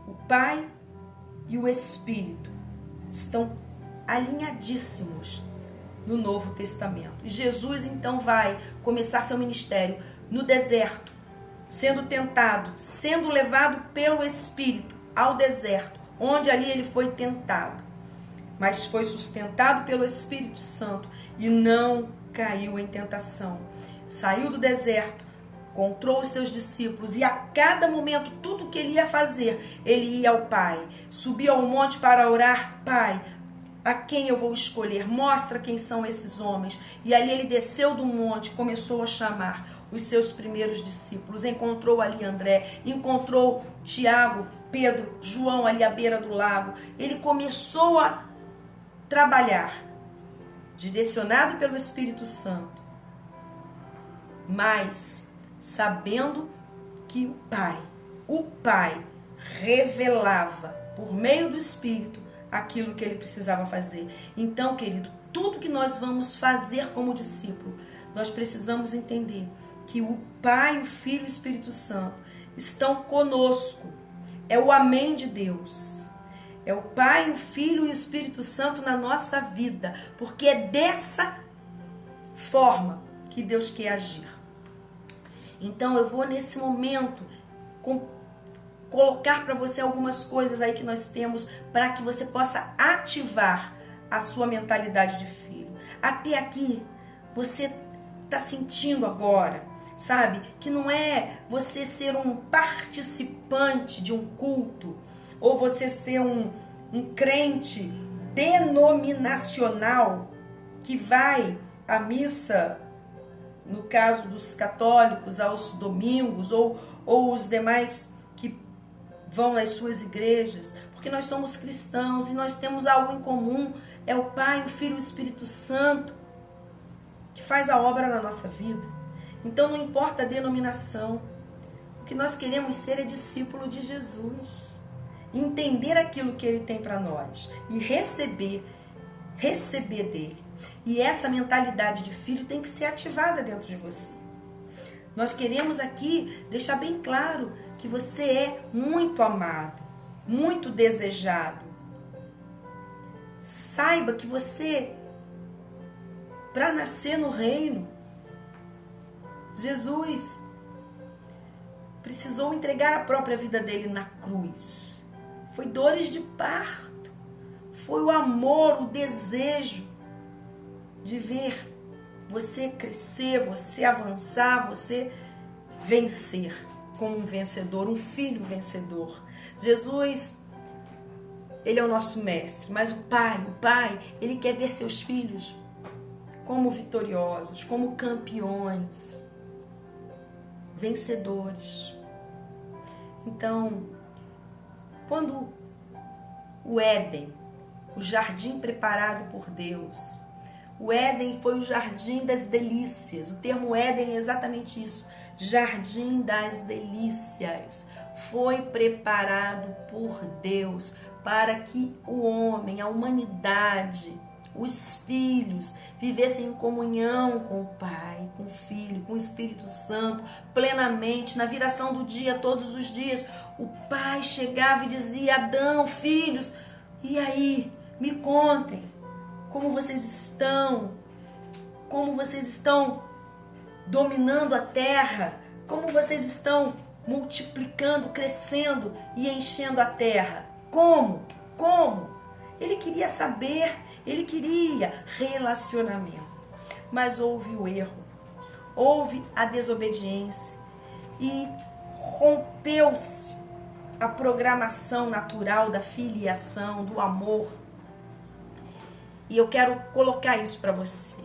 o Pai e o Espírito estão alinhadíssimos no Novo Testamento. E Jesus, então, vai começar seu ministério no deserto, sendo tentado, sendo levado pelo Espírito ao deserto, onde ali ele foi tentado, mas foi sustentado pelo Espírito Santo e não caiu em tentação. Saiu do deserto, encontrou os seus discípulos e a cada momento, tudo que ele ia fazer, ele ia ao Pai. Subia ao monte para orar: Pai, a quem eu vou escolher? Mostra quem são esses homens. E ali ele desceu do monte, começou a chamar os seus primeiros discípulos. Encontrou ali André, encontrou Tiago, Pedro, João ali à beira do lago. Ele começou a trabalhar, direcionado pelo Espírito Santo, mas sabendo que o Pai revelava por meio do Espírito aquilo que ele precisava fazer. Então, querido, tudo que nós vamos fazer como discípulo, nós precisamos entender que o Pai, o Filho e o Espírito Santo estão conosco. É o amém de Deus. É o Pai, o Filho e o Espírito Santo na nossa vida, porque é dessa forma que Deus quer agir. Então eu vou nesse momento colocar para você algumas coisas aí que nós temos para que você possa ativar a sua mentalidade de filho. Até aqui você está sentindo agora, sabe, que não é você ser um participante de um culto, ou você ser um crente denominacional que vai à missa, no caso dos católicos, aos domingos, ou os demais que vão nas suas igrejas, porque nós somos cristãos e nós temos algo em comum: é o Pai, o Filho e o Espírito Santo que faz a obra na nossa vida. Então não importa a denominação, o que nós queremos ser é discípulo de Jesus, entender aquilo que ele tem para nós e receber dele. E essa mentalidade de filho tem que ser ativada dentro de você. Nós queremos aqui deixar bem claro que você é muito amado, muito desejado. Saiba que você, para nascer no reino, Jesus precisou entregar a própria vida dele na cruz. Foi dores de parto, foi o amor, o desejo de ver você crescer, você avançar, você vencer como um vencedor, um filho vencedor. Jesus, ele é o nosso mestre, mas o Pai, ele quer ver seus filhos como vitoriosos, como campeões, vencedores. Então, quando o Éden, o jardim preparado por Deus, o Éden foi o jardim das delícias. O termo Éden é exatamente isso, jardim das delícias. Foi preparado por Deus para que o homem, a humanidade, os filhos vivessem em comunhão com o Pai, com o Filho, com o Espírito Santo, plenamente. Na viração do dia, todos os dias, o Pai chegava e dizia: Adão, filhos, e aí? Me contem como vocês estão dominando a terra, como vocês estão multiplicando, crescendo e enchendo a terra. Como? Como? Ele queria saber, ele queria relacionamento. Mas houve o erro, houve a desobediência e rompeu-se a programação natural da filiação, do amor. E eu quero colocar isso para você,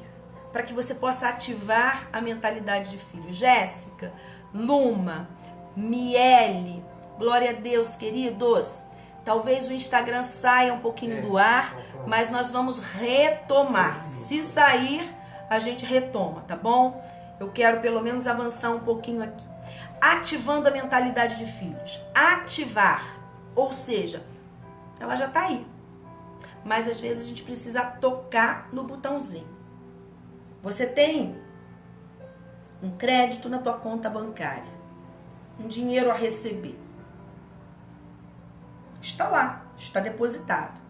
para que você possa ativar a mentalidade de filho. Jéssica, Luma, Miele, glória a Deus, queridos. Talvez o Instagram saia um pouquinho do ar, mas nós vamos retomar. Se sair, a gente retoma, tá bom? Eu quero pelo menos avançar um pouquinho aqui. Ativando a mentalidade de filhos. Ativar, ou seja, ela já tá aí. Mas às vezes a gente precisa tocar no botãozinho. Você tem um crédito na tua conta bancária, um dinheiro a receber. Está lá, está depositado.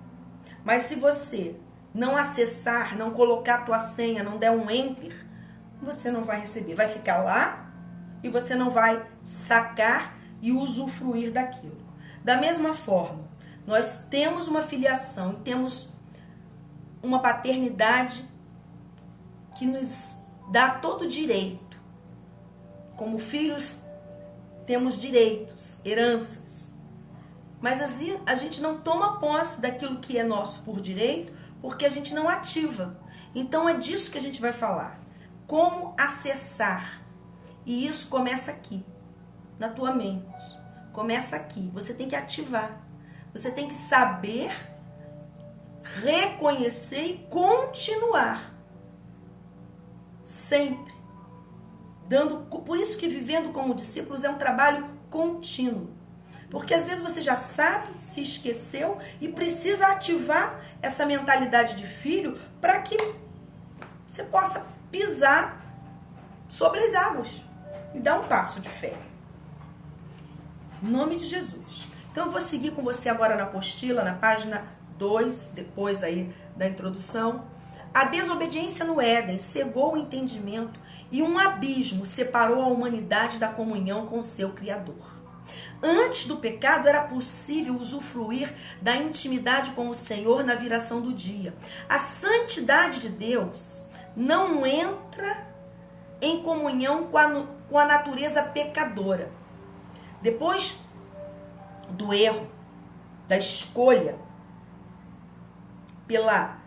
Mas se você não acessar, não colocar a tua senha, não der um enter, você não vai receber. Vai ficar lá e você não vai sacar e usufruir daquilo. Da mesma forma, nós temos uma filiação e temos uma paternidade que nos dá todo direito. Como filhos, temos direitos, heranças. Mas assim, a gente não toma posse daquilo que é nosso por direito, porque a gente não ativa. Então é disso que a gente vai falar. Como acessar. E isso começa aqui, na tua mente. Começa aqui. Você tem que ativar. Você tem que saber, reconhecer e continuar. Sempre. Por isso que vivendo como discípulos é um trabalho contínuo. Porque às vezes você já sabe, se esqueceu e precisa ativar essa mentalidade de filho para que você possa pisar sobre as águas e dar um passo de fé. Em nome de Jesus. Então eu vou seguir com você agora na apostila, na página 2, depois aí da introdução. A desobediência no Éden cegou o entendimento e um abismo separou a humanidade da comunhão com o seu Criador. Antes do pecado era possível usufruir da intimidade com o Senhor na viração do dia. A santidade de Deus não entra em comunhão com a natureza pecadora. Depois do erro, da escolha pela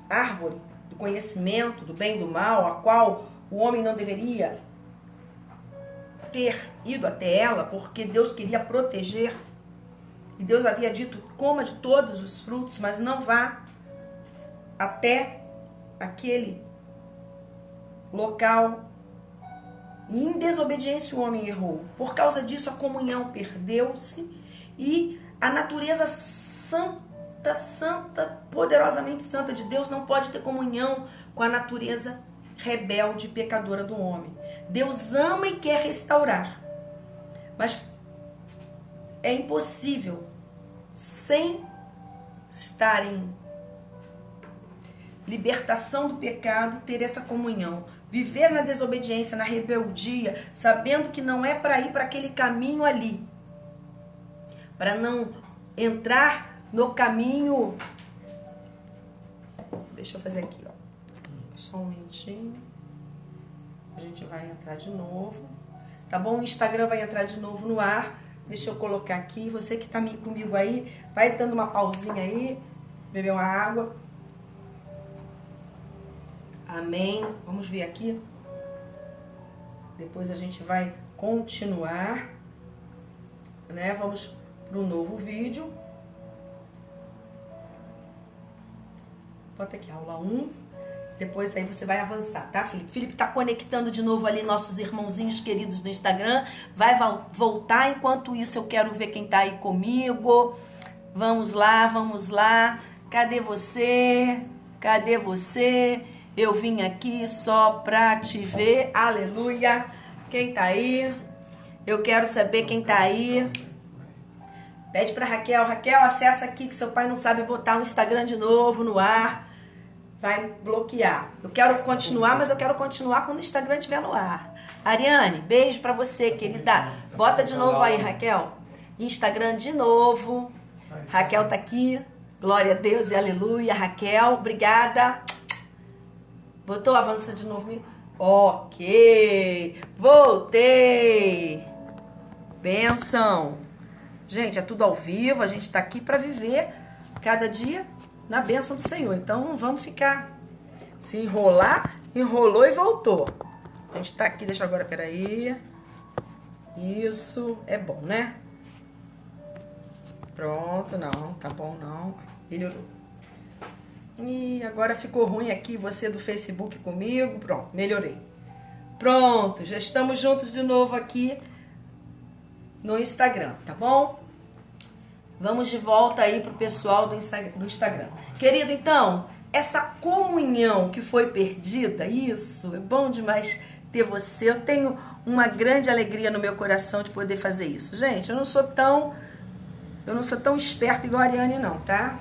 árvore do conhecimento do bem e do mal, a qual o homem não deveria ter ido até ela, porque Deus queria proteger, e Deus havia dito, coma de todos os frutos, mas não vá até aquele local. E em desobediência o homem errou. Por causa disso a comunhão perdeu-se e a natureza santa, poderosamente santa de Deus não pode ter comunhão com a natureza rebelde e pecadora do homem. Deus ama e quer restaurar, mas é impossível sem estar em libertação do pecado ter essa comunhão. Viver na desobediência, na rebeldia, sabendo que não é para ir para aquele caminho ali, para não entrar no caminho. Deixa eu fazer aqui, ó. Só um minutinho. A gente vai entrar de novo. Tá bom? O Instagram vai entrar de novo no ar. Deixa eu colocar aqui. Você que tá comigo aí, vai dando uma pausinha aí. Beber uma água. Amém. Vamos ver aqui. Depois a gente vai continuar, né? Vamos para um novo vídeo. Bota aqui, aula 1. Depois aí você vai avançar, tá, Felipe? Felipe tá conectando de novo ali nossos irmãozinhos queridos do Instagram. Vai voltar. Enquanto isso, eu quero ver quem tá aí comigo. Vamos lá, vamos lá. Cadê você? Cadê você? Eu vim aqui só pra te ver. Aleluia. Quem tá aí? Eu quero saber quem tá aí. Pede pra Raquel. Raquel, acessa aqui que seu pai não sabe botar o Instagram de novo no ar. Vai bloquear. Eu quero continuar, mas eu quero continuar quando o Instagram estiver no ar. Ariane, beijo pra você, querida. Bota de novo aí, Raquel. Instagram de novo. Raquel tá aqui. Glória a Deus e aleluia. Raquel, obrigada. Botou, avança de novo. Ok. Voltei. Bênção. Gente, é tudo ao vivo. A gente tá aqui pra viver cada dia na bênção do Senhor. Então não vamos ficar se enrolar. Enrolou e voltou. A gente tá aqui, deixa agora, peraí. Isso, é bom, né? Pronto, não, tá bom não. Melhorou. E agora ficou ruim aqui, você do Facebook comigo. Pronto, melhorei. Pronto, já estamos juntos de novo aqui no Instagram, tá bom? Vamos de volta aí pro pessoal do Instagram. Querido, então, essa comunhão que foi perdida, isso, é bom demais ter você. Eu tenho uma grande alegria no meu coração de poder fazer isso. Gente, eu não sou tão esperta igual a Ariane não, tá?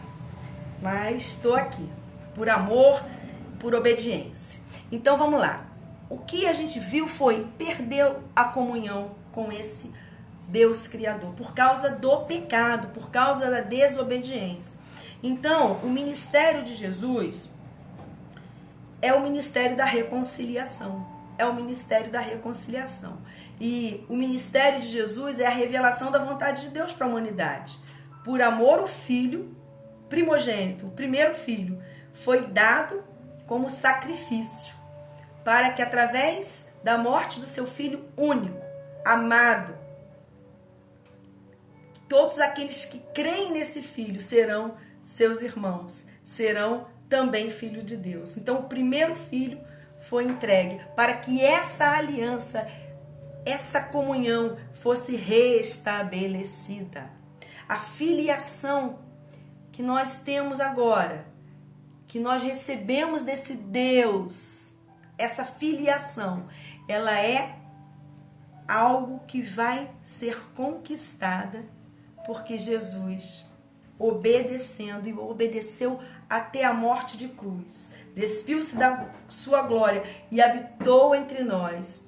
Mas estou aqui, por amor, por obediência. Então vamos lá. O que a gente viu foi perder a comunhão com esse Deus Criador, por causa do pecado, por causa da desobediência. Então, o ministério de Jesus é o ministério da reconciliação. É o ministério da reconciliação. E o ministério de Jesus é a revelação da vontade de Deus para a humanidade. Por amor, o Filho primogênito, o primeiro filho, foi dado como sacrifício, para que através da morte do seu filho único, amado, todos aqueles que creem nesse filho serão seus irmãos, serão também filhos de Deus. Então, o primeiro filho foi entregue para que essa aliança, essa comunhão fosse restabelecida. A filiação que nós temos agora, que nós recebemos desse Deus, essa filiação, ela é algo que vai ser conquistada porque Jesus, obedecendo e obedeceu até a morte de cruz, despiu-se da sua glória e habitou entre nós.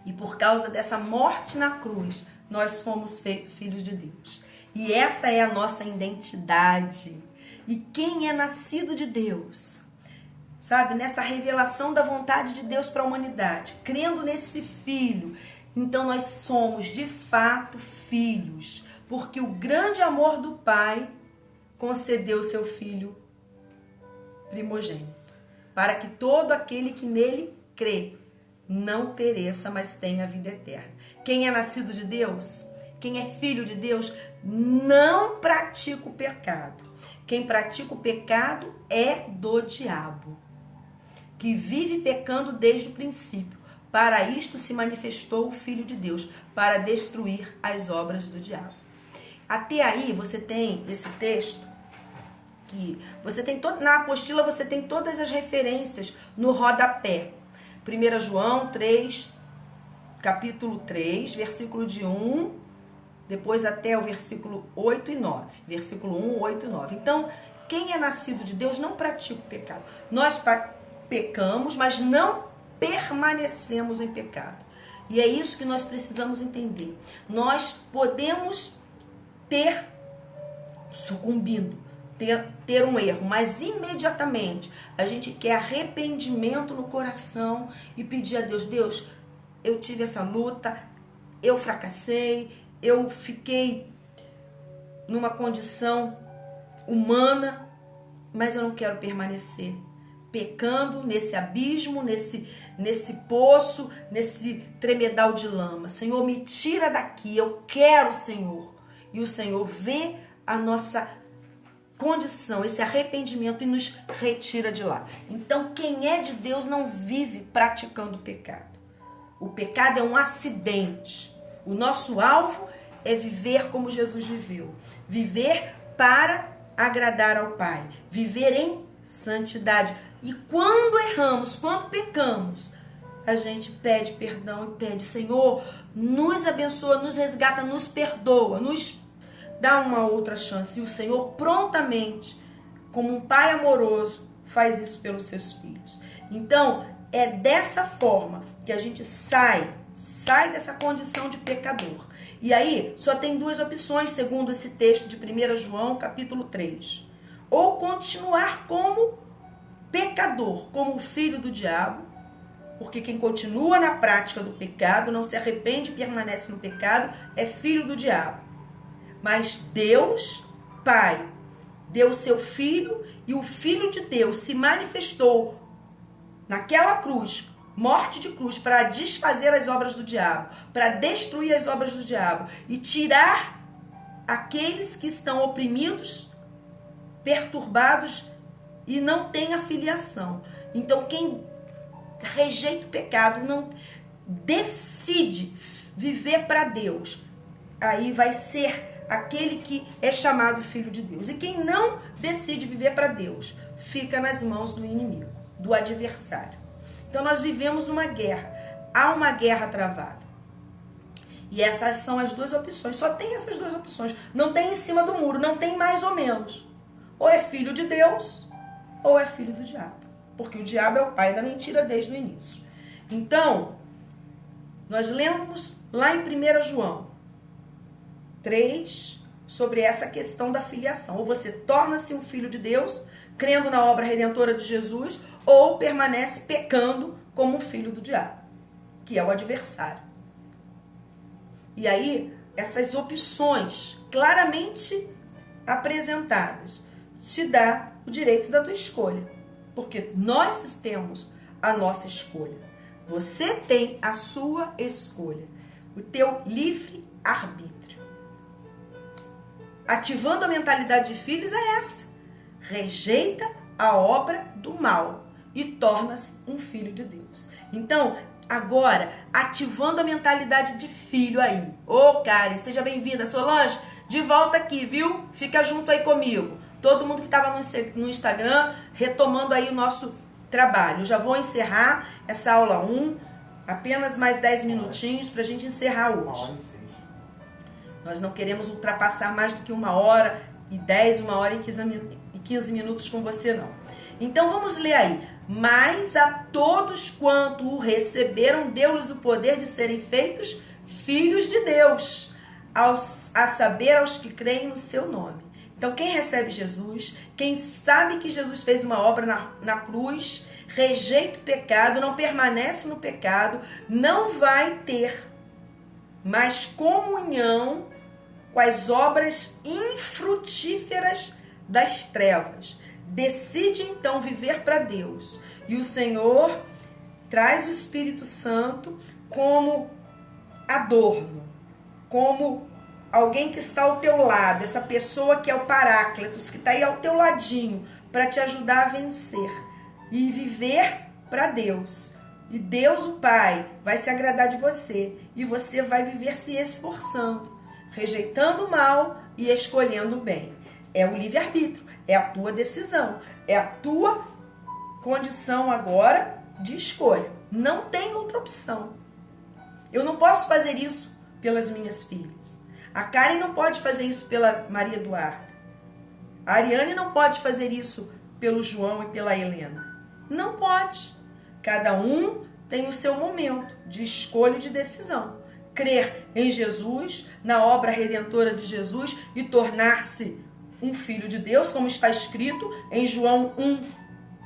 E por causa dessa morte na cruz, nós fomos feitos filhos de Deus. E essa é a nossa identidade. E quem é nascido de Deus, sabe, nessa revelação da vontade de Deus para a humanidade, crendo nesse Filho, então nós somos de fato filhos, porque o grande amor do Pai concedeu seu Filho primogênito, para que todo aquele que nele crê não pereça, mas tenha vida eterna. Quem é nascido de Deus, quem é filho de Deus, não pratica o pecado. Quem pratica o pecado é do diabo, que vive pecando desde o princípio. Para isto se manifestou o Filho de Deus, para destruir as obras do diabo. Até aí você tem esse texto, que você tem na apostila você tem todas as referências no rodapé. 1 João 3, capítulo 3, versículo de 1, depois até o versículo 8 e 9. Versículo 1, 8 e 9. Então, quem é nascido de Deus não pratica o pecado. Nós pecamos, mas não permanecemos em pecado. E é isso que nós precisamos entender. Nós podemos ter sucumbido, ter um erro, mas imediatamente a gente quer arrependimento no coração e pedir a Deus: Deus, eu tive essa luta, eu fracassei, eu fiquei numa condição humana, mas eu não quero permanecer pecando nesse abismo, nesse poço, nesse tremedal de lama. Senhor, me tira daqui, eu quero, Senhor. E o Senhor vê a nossa condição, esse arrependimento, e nos retira de lá. Então, quem é de Deus não vive praticando o pecado. O pecado é um acidente. O nosso alvo é viver como Jesus viveu. Viver para agradar ao Pai. Viver em santidade. E quando erramos, quando pecamos, a gente pede perdão e pede: Senhor, nos abençoa, nos resgata, nos perdoa, nos dá uma outra chance. E o Senhor prontamente, como um pai amoroso, faz isso pelos seus filhos. Então, é dessa forma que a gente sai dessa condição de pecador. E aí, só tem duas opções, segundo esse texto de 1 João, capítulo 3. Ou continuar como pecador, como filho do diabo, porque quem continua na prática do pecado, não se arrepende e permanece no pecado, é filho do diabo. Mas Deus, Pai, deu seu Filho, e o Filho de Deus se manifestou naquela cruz, morte de cruz, para desfazer as obras do diabo, para destruir as obras do diabo e tirar aqueles que estão oprimidos, perturbados e não têm a filiação. Então, quem rejeita o pecado, não decide viver para Deus, aí vai ser aquele que é chamado filho de Deus. E quem não decide viver para Deus, fica nas mãos do inimigo, do adversário. Então nós vivemos numa guerra, há uma guerra travada. E essas são as duas opções, só tem essas duas opções. Não tem em cima do muro, não tem mais ou menos. Ou é filho de Deus, ou é filho do diabo. Porque o diabo é o pai da mentira desde o início. Então, nós lemos lá em 1 João 3 sobre essa questão da filiação. Ou você torna-se um filho de Deus, crendo na obra redentora de Jesus, ou permanece pecando como um filho do diabo, que é o adversário. E aí, essas opções claramente apresentadas te dá o direito da tua escolha. Porque nós temos a nossa escolha. Você tem a sua escolha. O teu livre arbítrio. Ativando a mentalidade de filhos é essa. Rejeita a obra do mal e torna-se um filho de Deus. Então, agora, ativando a mentalidade de filho aí. Ô, Karen, seja bem-vinda. Solange, de volta aqui, viu? Fica junto aí comigo. Todo mundo que estava no Instagram, retomando aí o nosso trabalho. Eu já vou encerrar essa aula 1, apenas mais 10 minutinhos para a gente encerrar hoje. Nós não queremos ultrapassar mais do que 1h10, 1h15 minutos com você, não. Então vamos ler aí. Mas a todos quanto o receberam, deu-lhes o poder de serem feitos filhos de Deus, a saber, aos que creem no seu nome. Então, quem recebe Jesus, quem sabe que Jesus fez uma obra na cruz, rejeita o pecado, não permanece no pecado, não vai ter mais comunhão com as obras infrutíferas das trevas. Decide, então, viver para Deus. E o Senhor traz o Espírito Santo como adorno, como alguém que está ao teu lado, essa pessoa que é o Paráclitos, que está aí ao teu ladinho, para te ajudar a vencer e viver para Deus. E Deus, o Pai, vai se agradar de você e você vai viver se esforçando, rejeitando o mal e escolhendo o bem. É o livre-arbítrio, é a tua decisão, é a tua condição agora de escolha. Não tem outra opção. Eu não posso fazer isso pelas minhas filhas. A Karen não pode fazer isso pela Maria Eduarda. A Ariane não pode fazer isso pelo João e pela Helena. Não pode. Cada um tem o seu momento de escolha e de decisão. Crer em Jesus, na obra redentora de Jesus e tornar-se um filho de Deus, como está escrito em João 1,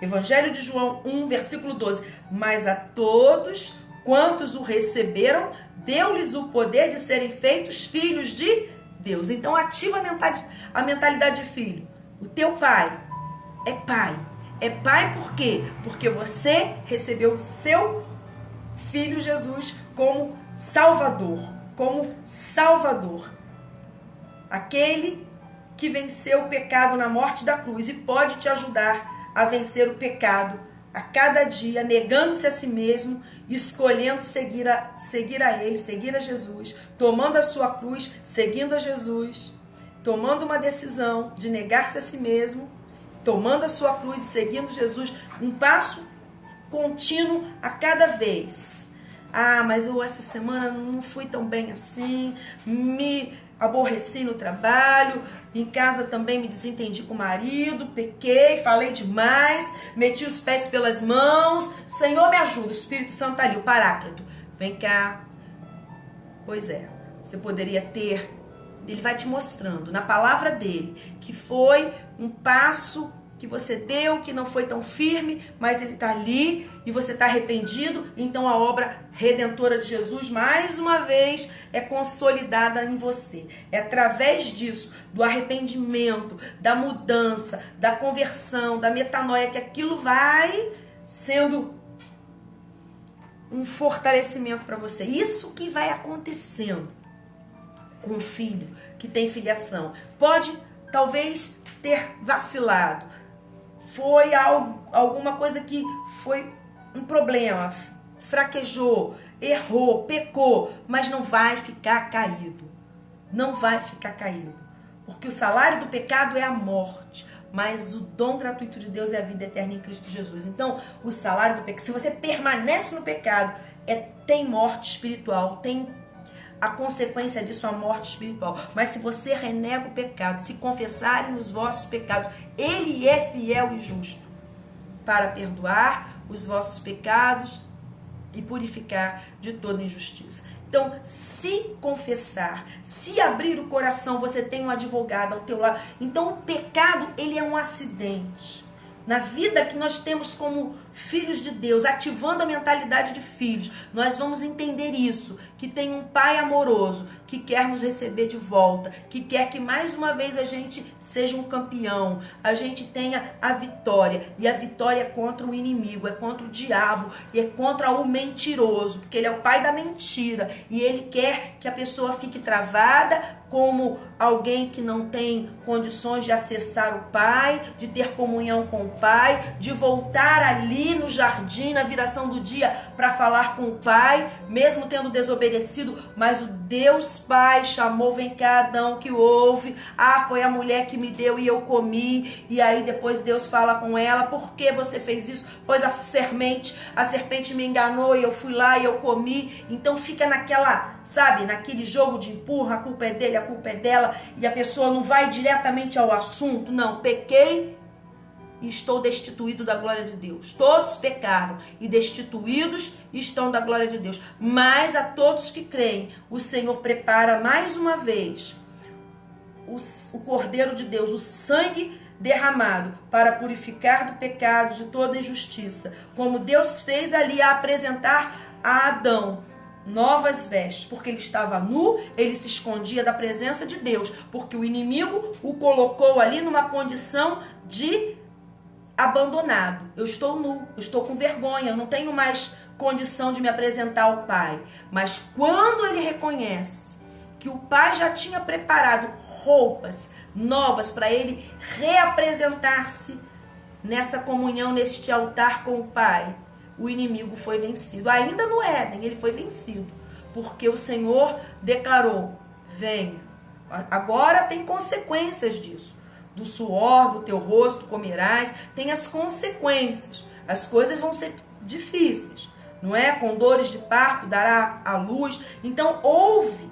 Evangelho de João 1, versículo 12. Mas a todos quantos o receberam, deu-lhes o poder de serem feitos filhos de Deus. Então ativa a mentalidade de filho. O teu pai é pai. É pai por quê? Porque você recebeu o seu filho Jesus como Salvador. Como Salvador. Aquele que venceu o pecado na morte da cruz e pode te ajudar a vencer o pecado a cada dia, negando-se a si mesmo, escolhendo seguir a Ele, seguir a Jesus, tomando a sua cruz, seguindo a Jesus, tomando uma decisão de negar-se a si mesmo, tomando a sua cruz e seguindo Jesus, um passo contínuo a cada vez. Ah, mas eu essa semana não fui tão bem assim, me aborreci no trabalho, em casa também me desentendi com o marido, pequei, falei demais, meti os pés pelas mãos. Senhor, me ajuda. O Espírito Santo está ali, o Paráclito. Vem cá. Pois é, você poderia ter... Ele vai te mostrando na palavra dele que foi um passo que você deu, que não foi tão firme, mas ele está ali e você está arrependido. Então a obra redentora de Jesus, mais uma vez, é consolidada em você. É através disso, do arrependimento, da mudança, da conversão, da metanoia, que aquilo vai sendo um fortalecimento para você. Isso que vai acontecendo com o filho que tem filiação. Pode, talvez, ter vacilado. Foi alguma coisa que foi um problema, fraquejou, errou, pecou, mas não vai ficar caído. Não vai ficar caído. Porque o salário do pecado é a morte, mas o dom gratuito de Deus é a vida eterna em Cristo Jesus. Então, o salário do pecado, se você permanece no pecado, tem morte espiritual, tem a consequência disso, a morte espiritual. Mas se você renega o pecado, se confessarem os vossos pecados, ele é fiel e justo para perdoar os vossos pecados e purificar de toda injustiça. Então, se confessar, se abrir o coração, você tem um advogado ao teu lado. Então, o pecado, ele é um acidente. Na vida que nós temos como filhos de Deus, ativando a mentalidade de filhos, nós vamos entender isso, que tem um Pai amoroso, que quer nos receber de volta, que quer que mais uma vez a gente seja um campeão, a gente tenha a vitória, e a vitória é contra o inimigo, é contra o diabo, e é contra o mentiroso, porque ele é o pai da mentira, e ele quer que a pessoa fique travada, como alguém que não tem condições de acessar o Pai, de ter comunhão com o Pai, de voltar ali no jardim, na viração do dia, para falar com o Pai, mesmo tendo desobedecido, mas o Deus Pai chamou, vem cá, Adão, que houve? Ah, foi a mulher que me deu e eu comi, e aí depois Deus fala com ela, por que você fez isso? Pois a serpente me enganou e eu fui lá e eu comi. Então fica naquela, sabe, naquele jogo de empurra, a culpa é dele, a culpa é dela, e a pessoa não vai diretamente ao assunto. Não, pequei e estou destituído da glória de Deus. Todos pecaram e destituídos estão da glória de Deus. Mas a todos que creem, o Senhor prepara mais uma vez o Cordeiro de Deus, o sangue derramado para purificar do pecado, de toda injustiça. Como Deus fez ali a apresentar a Adão novas vestes, porque ele estava nu, ele se escondia da presença de Deus, porque o inimigo o colocou ali numa condição de abandonado. Eu estou nu, eu estou com vergonha, eu não tenho mais condição de me apresentar ao Pai. Mas quando ele reconhece que o Pai já tinha preparado roupas novas para ele reapresentar-se nessa comunhão, neste altar com o Pai, o inimigo foi vencido. Ainda no Éden, ele foi vencido, porque o Senhor declarou: venha. Agora tem consequências disso. Do suor do teu rosto comerás, tem as consequências. As coisas vão ser difíceis, não é? Com dores de parto dará a luz. Então houve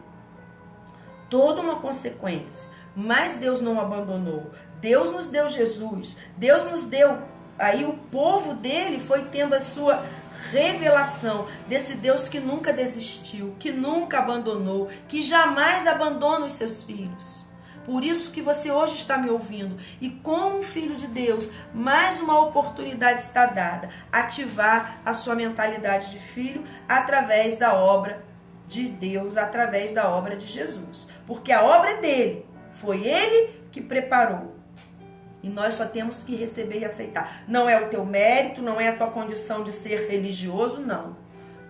toda uma consequência, mas Deus não abandonou. Deus nos deu Jesus, Deus nos deu, aí o povo dele foi tendo a sua revelação desse Deus que nunca desistiu, que nunca abandonou, que jamais abandona os seus filhos. Por isso que você hoje está me ouvindo, e como um filho de Deus, mais uma oportunidade está dada, ativar a sua mentalidade de filho através da obra de Deus, através da obra de Jesus. Porque a obra é dele, foi ele que preparou. E nós só temos que receber e aceitar. Não é o teu mérito, não é a tua condição de ser religioso, não.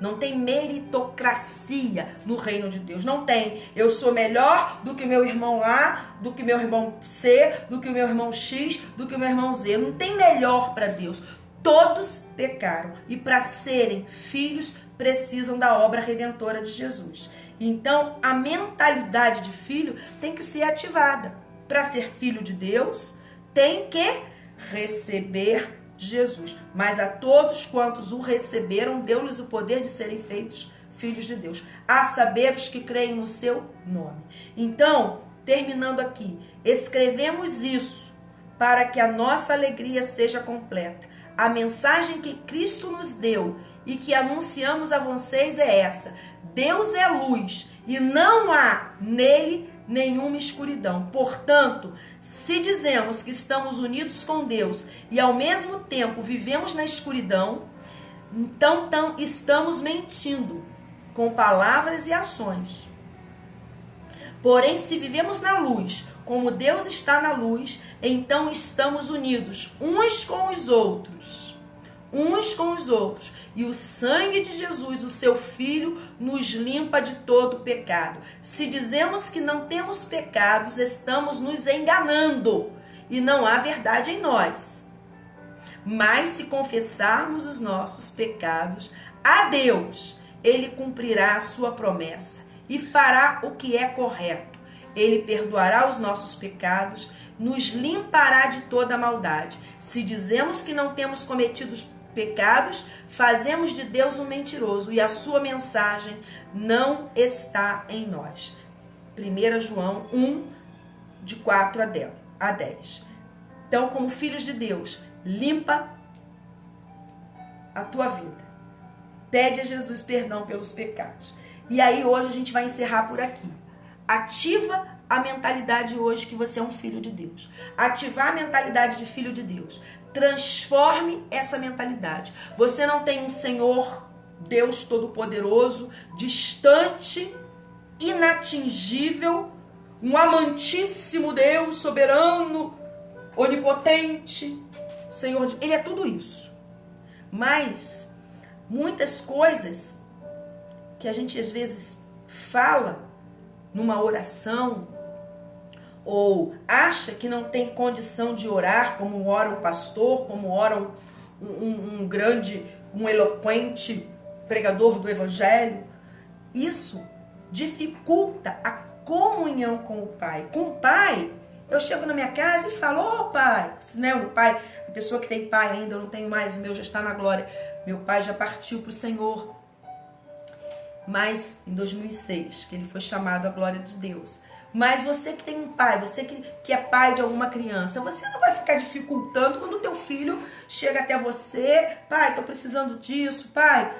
Não tem meritocracia no reino de Deus. Não tem. Eu sou melhor do que meu irmão A, do que meu irmão C, do que o meu irmão X, do que o meu irmão Z. Não tem melhor para Deus. Todos pecaram. E para serem filhos, precisam da obra redentora de Jesus. Então, a mentalidade de filho tem que ser ativada. Para ser filho de Deus, tem que receber Jesus. Mas a todos quantos o receberam, deu-lhes o poder de serem feitos filhos de Deus, a saber, os que creem no seu nome. Então, terminando aqui, escrevemos isso para que a nossa alegria seja completa. A mensagem que Cristo nos deu e que anunciamos a vocês é essa: Deus é luz e não há nele nenhuma escuridão. Portanto, se dizemos que estamos unidos com Deus e ao mesmo tempo vivemos na escuridão, então estamos mentindo com palavras e ações. Porém, se vivemos na luz, como Deus está na luz, então estamos unidos uns com os outros. E o sangue de Jesus, o seu Filho, nos limpa de todo pecado. Se dizemos que não temos pecados, estamos nos enganando e não há verdade em nós. Mas se confessarmos os nossos pecados a Deus, Ele cumprirá a sua promessa e fará o que é correto. Ele perdoará os nossos pecados, nos limpará de toda maldade. Se dizemos que não temos cometido pecados, fazemos de Deus um mentiroso e a sua mensagem não está em nós. 1 João 1, de 4 a 10. Então, como filhos de Deus, limpa a tua vida. Pede a Jesus perdão pelos pecados. E aí hoje a gente vai encerrar por aqui. Ativa a mentalidade hoje que você é um filho de Deus. Ativar a mentalidade de filho de Deus. Transforme essa mentalidade. Você não tem um Senhor, Deus Todo-Poderoso, distante, inatingível, um amantíssimo Deus, soberano, onipotente, Senhor. Ele é tudo isso. Mas muitas coisas que a gente às vezes fala numa oração, ou acha que não tem condição de orar, como ora um pastor, como ora um grande, um eloquente pregador do evangelho, isso dificulta a comunhão com o Pai. Com o Pai, eu chego na minha casa e falo: ô Pai, né, o Pai, a pessoa que tem pai ainda, eu não tenho mais, o meu já está na glória, meu pai já partiu para o Senhor, mas em 2006, que ele foi chamado à glória de Deus. Mas você que tem um pai, você que é pai de alguma criança, você não vai ficar dificultando quando o teu filho chega até você: pai, estou precisando disso, pai,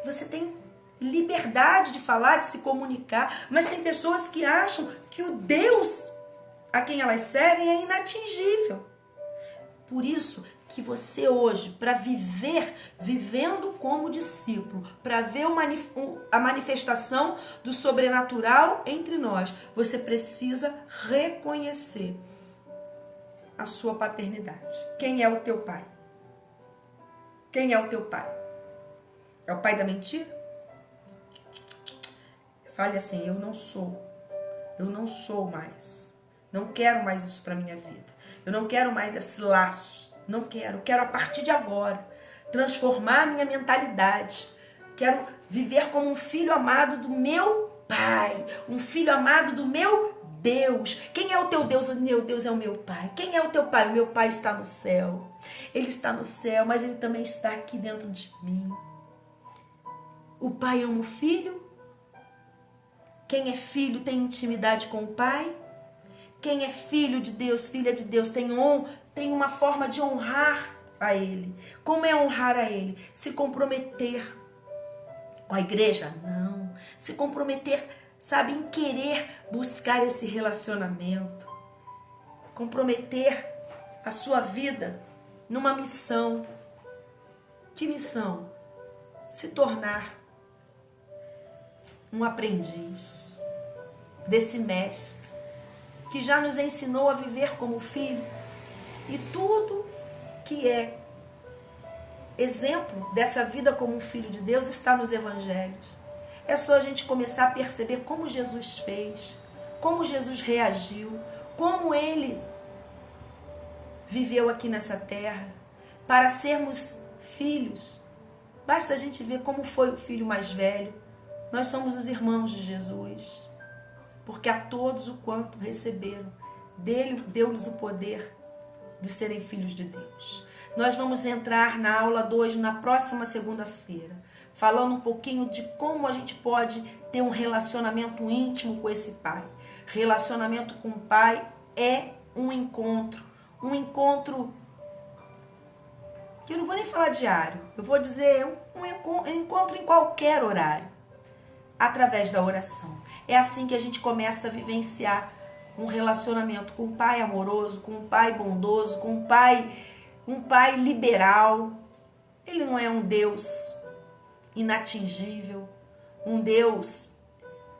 você tem liberdade de falar, de se comunicar, mas tem pessoas que acham que o Deus a quem elas servem é inatingível. Por isso que você hoje, para viver, vivendo como discípulo, para ver a manifestação do sobrenatural entre nós, você precisa reconhecer a sua paternidade. Quem é o teu pai? Quem é o teu pai? É o pai da mentira? Fale assim: eu não sou mais. Não quero mais isso para minha vida. Eu não quero mais esse laço. Não quero. Quero a partir de agora transformar a minha mentalidade. Quero viver como um filho amado do meu Pai. Um filho amado do meu Deus. Quem é o teu Deus? O meu Deus é o meu Pai. Quem é o teu Pai? O meu Pai está no céu. Ele está no céu, mas Ele também está aqui dentro de mim. O Pai ama o Filho. Quem é filho tem intimidade com o Pai. Quem é filho de Deus, filha de Deus, tem uma forma de honrar a Ele. Como é honrar a Ele? Se comprometer com a igreja? Não. Se comprometer, sabe, em querer buscar esse relacionamento. Comprometer a sua vida numa missão. Que missão? Se tornar um aprendiz desse mestre que já nos ensinou a viver como filho. E tudo que é exemplo dessa vida como um filho de Deus está nos evangelhos. É só a gente começar a perceber como Jesus fez, como Jesus reagiu, como Ele viveu aqui nessa terra. Para sermos filhos, basta a gente ver como foi o filho mais velho. Nós somos os irmãos de Jesus. Porque a todos o quanto receberam, dele deu-lhes o poder de serem filhos de Deus. Nós vamos entrar na aula 2 na próxima segunda-feira, falando um pouquinho de como a gente pode ter um relacionamento íntimo com esse pai. Relacionamento com o pai é um encontro que eu não vou nem falar diário, eu vou dizer um encontro em qualquer horário, através da oração. É assim que a gente começa a vivenciar um relacionamento com um pai amoroso, com um pai bondoso, com um pai liberal. Ele não é um Deus inatingível, um Deus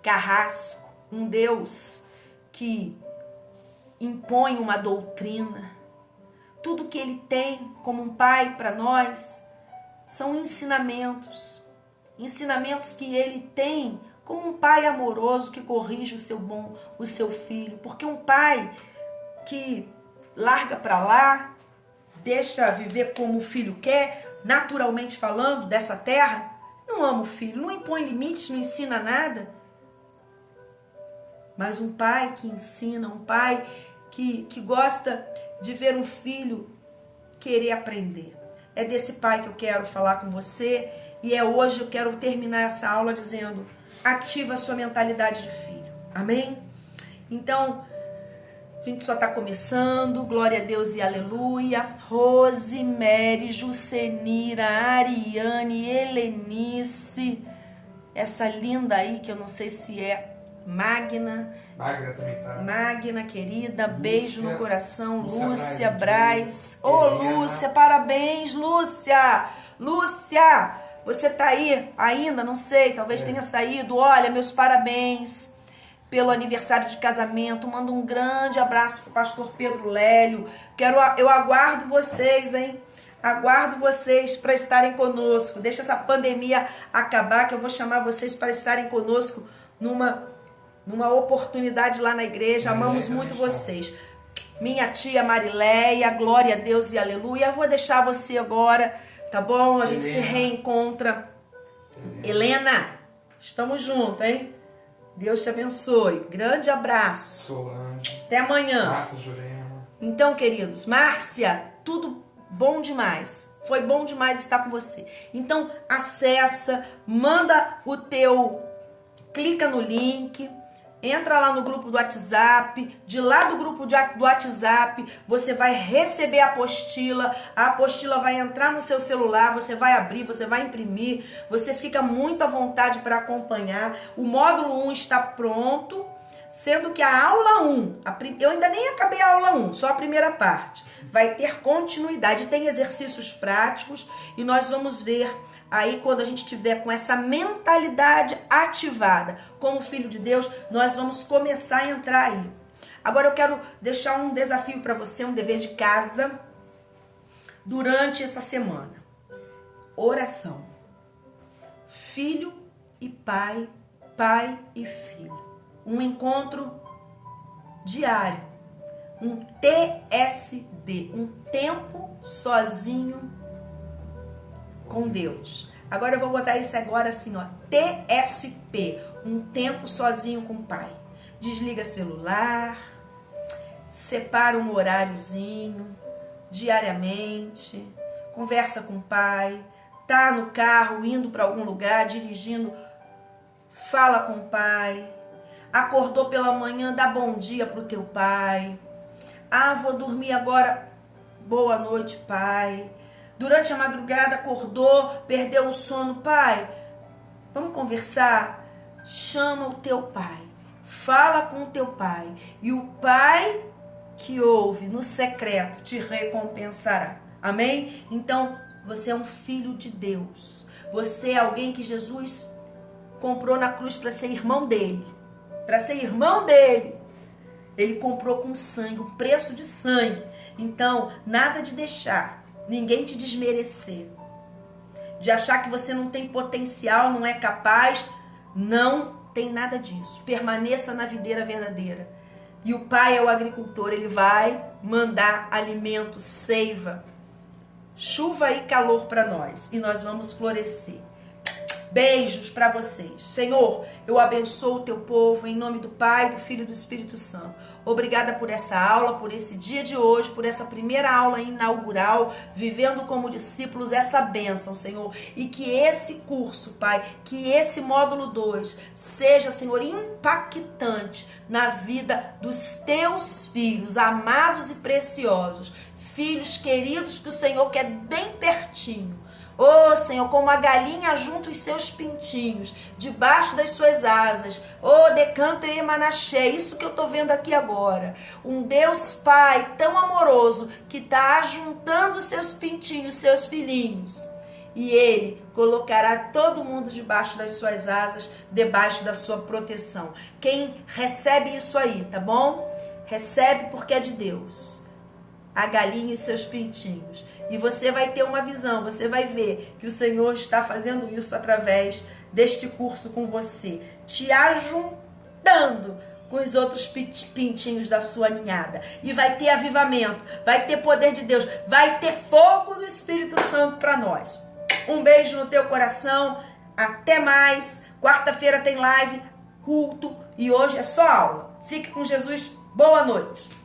carrasco, um Deus que impõe uma doutrina. Tudo que ele tem como um pai para nós são ensinamentos que ele tem como um pai amoroso que corrige o seu filho. Porque um pai que larga para lá, deixa viver como o filho quer, naturalmente falando, dessa terra, não ama o filho, não impõe limites, não ensina nada. Mas um pai que ensina, um pai que gosta de ver um filho querer aprender. É desse pai que eu quero falar com você, e hoje eu quero terminar essa aula dizendo: ativa a sua mentalidade de filho. Amém? Então, a gente só está começando. Glória a Deus e aleluia. Rosemary, Jucenira, Ariane, Helenice, essa linda aí que eu não sei se é Magna também tá. Magna, querida, Lúcia, beijo no coração. Lúcia Braz. Ô, Lúcia, parabéns, Lúcia. Lúcia, você tá aí ainda? Não sei, talvez tenha saído. Olha, meus parabéns pelo aniversário de casamento. Mando um grande abraço pro pastor Pedro Lélio. Eu aguardo vocês, hein? Aguardo vocês para estarem conosco. Deixa essa pandemia acabar, que eu vou chamar vocês para estarem conosco numa oportunidade lá na igreja. Amamos muito vocês. Minha tia Marileia, glória a Deus e aleluia. Eu vou deixar você agora, tá bom? A gente se reencontra. Helena, estamos juntos, hein? Deus te abençoe. Grande abraço. Solange. Até amanhã. Márcia, Jurema. Então, queridos, Márcia, tudo bom demais. Foi bom demais estar com você. Então, acessa, manda clica no link, entra lá no grupo do WhatsApp. De lá do grupo do WhatsApp, você vai receber a apostila vai entrar no seu celular, você vai abrir, você vai imprimir, você fica muito à vontade para acompanhar. O módulo 1 está pronto, sendo que a aula 1, eu ainda nem acabei a aula 1, só a primeira parte, vai ter continuidade, tem exercícios práticos, e nós vamos ver aí quando a gente tiver com essa mentalidade ativada como filho de Deus, nós vamos começar a entrar aí. Agora eu quero deixar um desafio para você, um dever de casa durante essa semana. Oração. Filho e pai, pai e filho. Um encontro diário, um TSD, um tempo sozinho com Deus. Agora eu vou botar isso agora assim, ó, TSP, um tempo sozinho com o pai. Desliga celular, separa um horáriozinho, diariamente, conversa com o pai, tá no carro, indo para algum lugar, dirigindo, fala com o pai. Acordou pela manhã, dá bom dia pro teu pai. Ah, vou dormir agora. Boa noite, pai. Durante a madrugada acordou, perdeu o sono. Pai, vamos conversar? Chama o teu pai. Fala com o teu pai. E o pai que ouve no secreto te recompensará. Amém? Então, você é um filho de Deus. Você é alguém que Jesus comprou na cruz para ser irmão dele. Para ser irmão dele, ele comprou com sangue, um preço de sangue. Então, nada de deixar ninguém te desmerecer, de achar que você não tem potencial, não é capaz. Não tem nada disso. Permaneça na videira verdadeira. E o pai é o agricultor, ele vai mandar alimento, seiva, chuva e calor para nós. E nós vamos florescer. Beijos para vocês. Senhor, eu abençoo o teu povo em nome do Pai, do Filho e do Espírito Santo. Obrigada por essa aula, por esse dia de hoje, por essa primeira aula inaugural, vivendo como discípulos essa bênção, Senhor. E que esse curso, Pai, que esse módulo 2 seja, Senhor, impactante na vida dos teus filhos, amados e preciosos. Filhos queridos que o Senhor quer bem pertinho. Oh, Senhor, como a galinha junto os seus pintinhos, debaixo das suas asas. Oh, decantre e manaché, isso que eu estou vendo aqui agora. Um Deus Pai tão amoroso que está ajuntando os seus pintinhos, seus filhinhos. E Ele colocará todo mundo debaixo das suas asas, debaixo da sua proteção. Quem recebe isso aí, tá bom? Recebe porque é de Deus. A galinha e seus pintinhos. E você vai ter uma visão, você vai ver que o Senhor está fazendo isso através deste curso com você, te ajuntando com os outros pintinhos da sua ninhada. E vai ter avivamento, vai ter poder de Deus, vai ter fogo do Espírito Santo para nós. Um beijo no teu coração, até mais. Quarta-feira tem live, culto, e hoje é só aula. Fique com Jesus, boa noite.